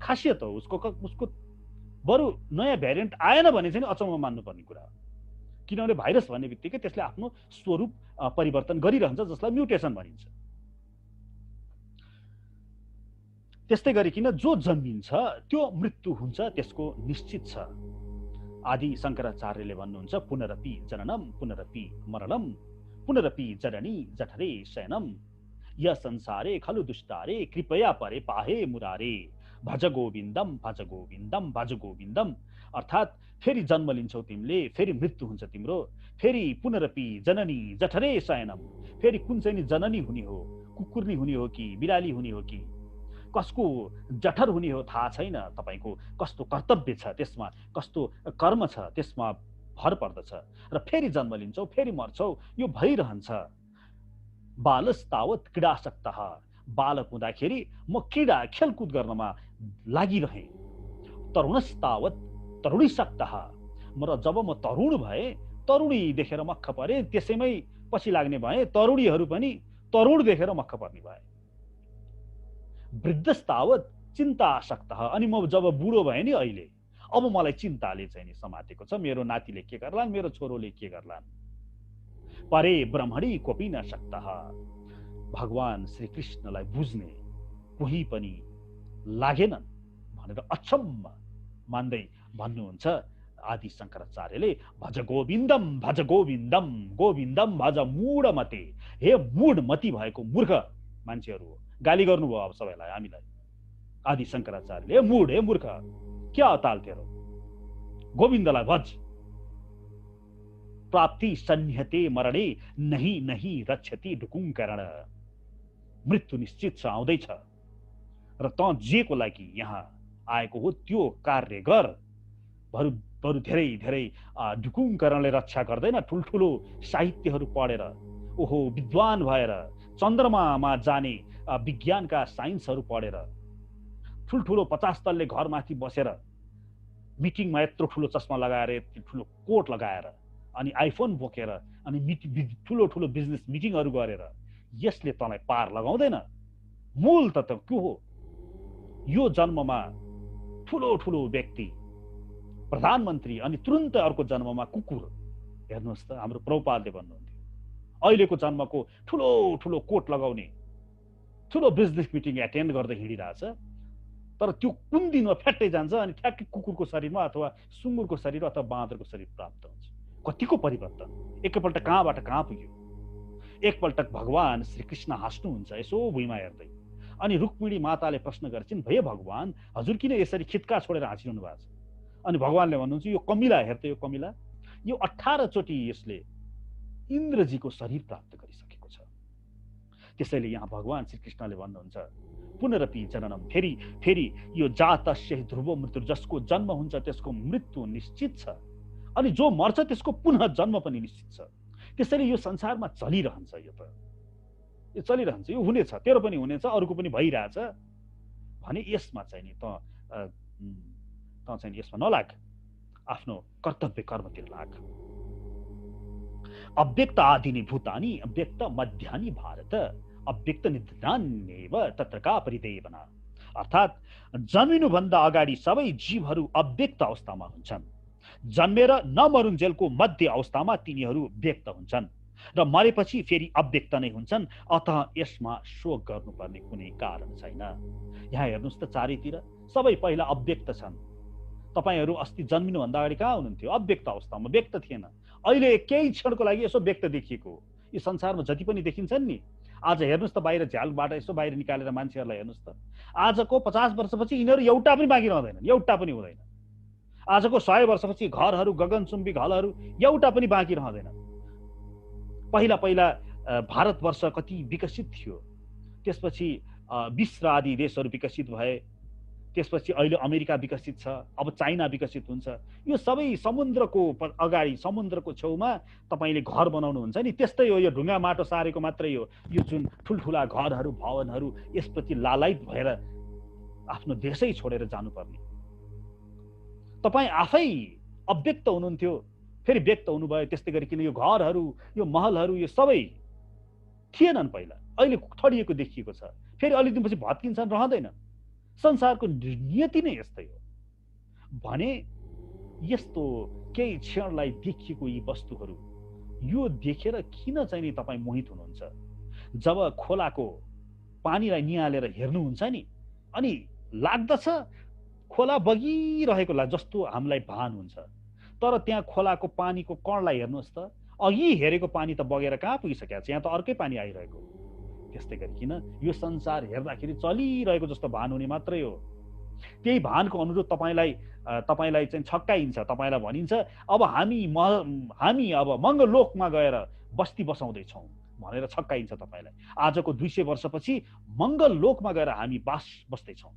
खासियत हो, उसको बरु नयाँ भ्यारिएन्ट आएन भने चाहिँ अचम्म मान्नुपर्ने कुरा हो। किनभने भाइरस भन्ने बित्तिकै त्यसले आफ्नो स्वरूप परिवर्तन गरिरहन्छ, जसलाई म्युटेसन भनिन्छ। त्यस्तै गरिकन जो जन्मिन्छ त्यो मृत्यु हुन्छ, त्यसको निश्चित छ। आदि शङ्कराचार्यले भन्नुहुन्छ पुनरपि जननम पुनरपि मरणम पुनरपि जननी जठरे शयनम य संसारे खलु दुष्टारे कृपया परे पाहे मुरारे भज गोविन्दम भज गोविन्दम भज गोविन्दम। अर्थात् फेरि जन्म लिन्छौ तिमीले, फेरि मृत्यु हुन्छ तिम्रो, फेरि पुनरपि जननी जठरे शयनम, फेरि कुन चाहिँ जननी हुने हो, कुकुर्नी हुने हो कि बिराली हुने हो कि, कसको जठर हुने हो थाहा छैन तपाईको, कस्तो कर्तव्य छ त्यसमा, कस्तो कर्म छ त्यसमा भर पर्दछ र फेरि जन्म लिन्छौ, फेरि मर्छौ, यो भइरहन्छ। बालस्तावत क्रीडासक्तः, बालक हुँदाखेरि म क्रीडा खेलकुद गर्नमा लागिरहेँ। तरुणस्तावत तरुणीसक्तः, जब म तरुण भए, तरुणी देखेर मक्ख परे, त्यसैमै पछि लाग्ने भए, तरुणीहरू पनि तरुण देखेर मक्ख पर्ने भए। वृद्धस्तावत चिन्तासक्तः, अनि म जब बुढो भएँ नि अहिले, अब मलाई चिन्ताले चाहिँ नि समातेको छ, मेरो नातिले के गर्लान्, मेरो छोरोले के गर्लान्। परे ब्रह्मणी कोपी न सक्तः, भगवान श्री कृष्णलाई बुझ्ने कोही पनि लागेनन् भनेर अचम्म मान्दै भन्नुहुन्छ आदि शङ्कराचार्यले। भज गोविन्दम, भज गोविन्दम, गोविन्दम भज मूढमते, हे मूढमती भएको मूर्ख मान्छेहरू हो। गाली गर्नुभयो अब सबैलाई, हामीलाई आदि शङ्कराचार्यले, हे मूढ, हे मूर्ख, क्या अताल तेरो, गोविन्दलाई भज। प्राप्ति सन्यते मरणे, नहीं नहीं रक्षति ढुकुङ्करण, मृत्यु निश्चित छ, आउँदैछ र त जेको लागि यहाँ आएको हो त्यो कार्य गर। बरु धेरै धेरै ढुकुङ्करणले रक्षा गर्दैन, ठुल्ठुलो साहित्यहरू पढेर, ओहो विद्वान भएर, चन्द्रमामा जाने विज्ञानका साइन्सहरू पढेर, ठुल्ठुलो 50 तल्ले घरमाथि बसेर, मिटिङमा यत्रो ठुलो चस्मा लगाएर, यत्रो ठुलो कोट लगाएर, अनि आइफोन बोकेर, अनि ठुलो ठुलो बिजनेस मिटिङहरू गरेर, यसले तँलाई पार लगाउँदैन। मूल त के हो, यो जन्ममा ठुलो ठुलो व्यक्ति, प्रधानमन्त्री, अनि तुरुन्त अर्को जन्ममा कुकुर। हेर्नुहोस् त, हाम्रो प्रभुपादले भन्नुहुन्थ्यो, अहिलेको जन्मको ठुलो ठुलो कोट लगाउने, ठुलो बिजनेस मिटिङ एटेन्ड गर्दै हिँडिरहेछ, तर त्यो कुन दिनमा फ्याट्टै जान्छ अनि ठ्याक्कै कुकुरको शरीरमा अथवा सुँगुरको शरीर अथवा बाँदरको शरीर प्राप्त हुन्छ। कतिको परिवर्तन, एकैपल्ट कहाँबाट कहाँ पुग्यो। एकपल्ट भगवान श्रीकृष्ण हाँस्नुहुन्छ यसो भुइँमा हेर्दै, अनि रुक्मिणी माताले प्रश्न गर्छिन्, भए भगवान हजुर किन यसरी खित्का छोडेर हाँसिरहनु भएको छ? अनि भगवानले भन्नुहुन्छ, यो कमिला हेर्दै, यो कमिला, यो 18 चोटि यसले इन्द्रजीको शरीर प्राप्त गरिसकेको छ। त्यसैले यहाँ भगवान श्रीकृष्णले भन्नुहुन्छ, पुनरपि जननम, फेरि फेरि यो जातस्य ध्रुव मृत्यु, जसको जन्म हुन्छ त्यसको मृत्यु निश्चित छ, अनि जो मर्छ त्यसको पुनः जन्म पनि निश्चित छ। त्यसैले यो संसारमा चलिरहन्छ, यो चलिरहन्छ, यो हुनेछ, तेरो पनि हुनेछ, अरूको पनि भइरहेछ भने यसमा चाहिँ नि त चाहिँ यसमा नलाग, आफ्नो कर्तव्य कर्मतिर लाग। अव्यक्त आदिनि भूतानि अव्यक्त मध्यानि भारत, अव्यक्त निधनान्येव तत्र का परिदेवना, अर्थात् जन्मिनुभन्दा अगाडि सबै जीवहरू अव्यक्त अवस्थामा हुन्छन्, जन्मेर नमरुन्जेलको मध्य अवस्थामा तिनीहरू व्यक्त हुन्छन् र मरेपछि फेरि अव्यक्त नै हुन्छन्। अतः यसमा शोक गर्नुपर्ने कुनै कारण छैन। यहाँ हेर्नुहोस् त, चारैतिर सबै पहिला अव्यक्त छन्। तपाईहरू अस्ति जन्मिनुभन्दा अगाडि कहाँ हुनुहुन्थ्यो? अव्यक्त अवस्थामा, व्यक्त थिएन। अहिले केही क्षणको लागि यसो व्यक्त देखिएको हो। यो संसारमा जति पनि देखिन्छन् नि, आज हेर्नुहोस् त, बाहिर झ्यालबाट यसो बाहिर निकालेर मान्छेहरूलाई हेर्नुहोस् त, आजको 50 वर्षपछि यिनीहरू एउटा पनि बाँकी रहँदैनन्, एउटा पनि हुँदैन। आजको 100 वर्षपछि घरहरू, गगनचुम्बी घरहरू एउटा पनि बाँकी रहँदैन। पहिला पहिला भारतवर्ष कति विकसित थियो, त्यसपछि विश्व आदि देशहरू विकसित भए, त्यसपछि अहिले अमेरिका विकसित छ, अब चाइना विकसित हुन्छ। यो सबै समुद्रको अगाडि, समुद्रको छेउमा तपाईले घर बनाउनुहुन्छ नि, त्यस्तै हो। यो ढुङ्गा माटो सारेको मात्रै हो। यो जुन ठुल्ठुला घरहरू, भवनहरू, यसप्रति लालायित भएर आफ्नो देशै छोडेर जानुपर्ने। तपाईँ आफै अव्यक्त हुनुहुन्थ्यो, फेरि व्यक्त हुनुभयो। त्यस्तै गरिकन यो घरहरू, यो महलहरू, यो सबै थिएनन् पहिला, अहिले ठडिएको देखिएको छ, फेरि अलि दिनपछि भत्किन्छन्, रहँदैन। संसारको नियति नै यस्तै हो भने यस्तो केही क्षणलाई देखिएको यी वस्तुहरू, यो देखेर किन चाहिँ नि तपाईँ मोहित हुनुहुन्छ? जब खोलाको पानीलाई निहालेर हेर्नुहुन्छ नि, अनि लाग्दछ खोला बगिरहेको जस्तो हामीलाई भान हुन्छ, तर त्यहाँ खोलाको पानीको कणलाई हेर्नुहोस् त, अघि हेरेको पानी त बगेर कहाँ पुगिसकेको छ, यहाँ त अर्कै पानी आइरहेको। त्यस्तै गरिकन यो संसार हेर्दाखेरि चलिरहेको जस्तो भान हुने मात्रै हो। त्यही भानको अनुरूप तपाईलाई चाहिँ छक्काइन्छ। तपाईलाई भनिन्छ अब हामी अब मङ्गलोकमा गएर बस्ती बसाउँदैछौँ, भनेर छक्काइन्छ तपाईलाई। आजको 200 वर्षपछि मंगल लोकमा गएर हामी बस्दैछौँ।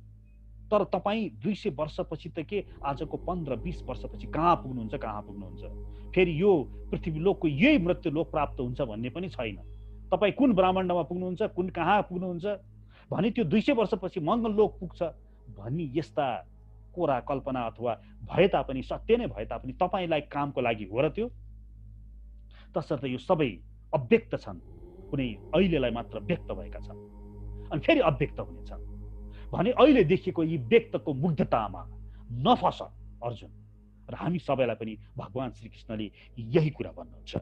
तर तपाईँ 200 वर्षपछि त के आजको 15-20 वर्षपछि कहाँ पुग्नुहुन्छ? फेरि यो पृथ्वी लोकको यही मृत्यु लोक प्राप्त हुन्छ भन्ने पनि छैन। तपाईँ कुन ब्रह्माण्डमा पुग्नुहुन्छ, कुन कहाँ पुग्नुहुन्छ भने त्यो 200 वर्षपछि मंगल लोक पुग्छ भन्ने यस्ता कोरा कल्पना अथवा भए तापनि, सत्य नै भए तापनि तपाईलाई कामको लागि हो र त्यो? तसर्थ यो सबै अव्यक्त छन्, कुनै अहिलेलाई मात्र व्यक्त भएका छन् अनि फेरि अव्यक्त हुनेछन् भने अहिले देखिएको यी व्यक्तको मुग्धतामा नफस अर्जुन। र हामी सबैलाई पनि भगवान श्रीकृष्णले यही कुरा भन्नुहुन्छ।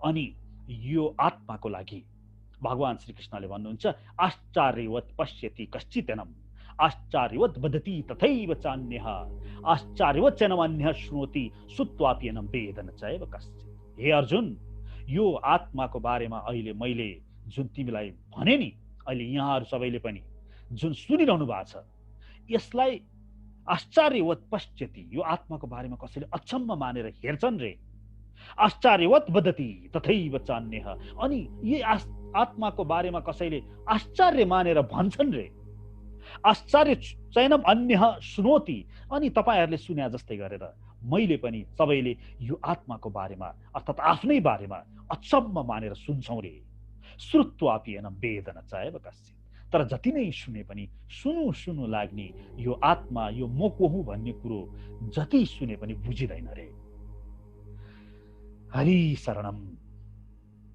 अनि यो आत्माको लागि भगवान श्रीकृष्णले भन्नुहुन्छ आश्चर्यवत् पश्यति कश्चिदेनम् आश्चर्यवत् वदति तथैव चान्यः आश्चर्यवत् चैनमन्यः शृणोति श्रुत्वाप्येनं वेद न चैव कश्चित्। हे अर्जुन, यो आत्माको बारेमा अहिले मैले जुन तिमीलाई भने नि, अहिले यहाँहरू सबैले पनि जुन सुनिरहनु भएको छ, यसलाई आश्चर्यवत् पश्यति, यो आत्माको बारेमा कसैले अचम्म मानेर हेर्छन् रे। आश्चर्यवत् वदति तथैव चान्यः, अनि यी आत्माको बारेमा कसैले आश्चर्य मानेर भन्छन् रे। आश्चर्य चैनम अन्यः शृणोति, अनि तपाईहरूले सुने जस्तै गरेर मैले पनि सबैले यो आत्माको बारेमा अर्थात् आफ्नै बारेमा अचम्म मानेर सुन्छौँ रे। श्रुत्वाप्येनं वेद न चैव कश्चित्। तर जति नै सुने पनि सुनु लाग्ने यो आत्मा, यो म को हुँ भन्ने कुरो जति सुने पनि बुझिँदैन रे। हरि शरणम।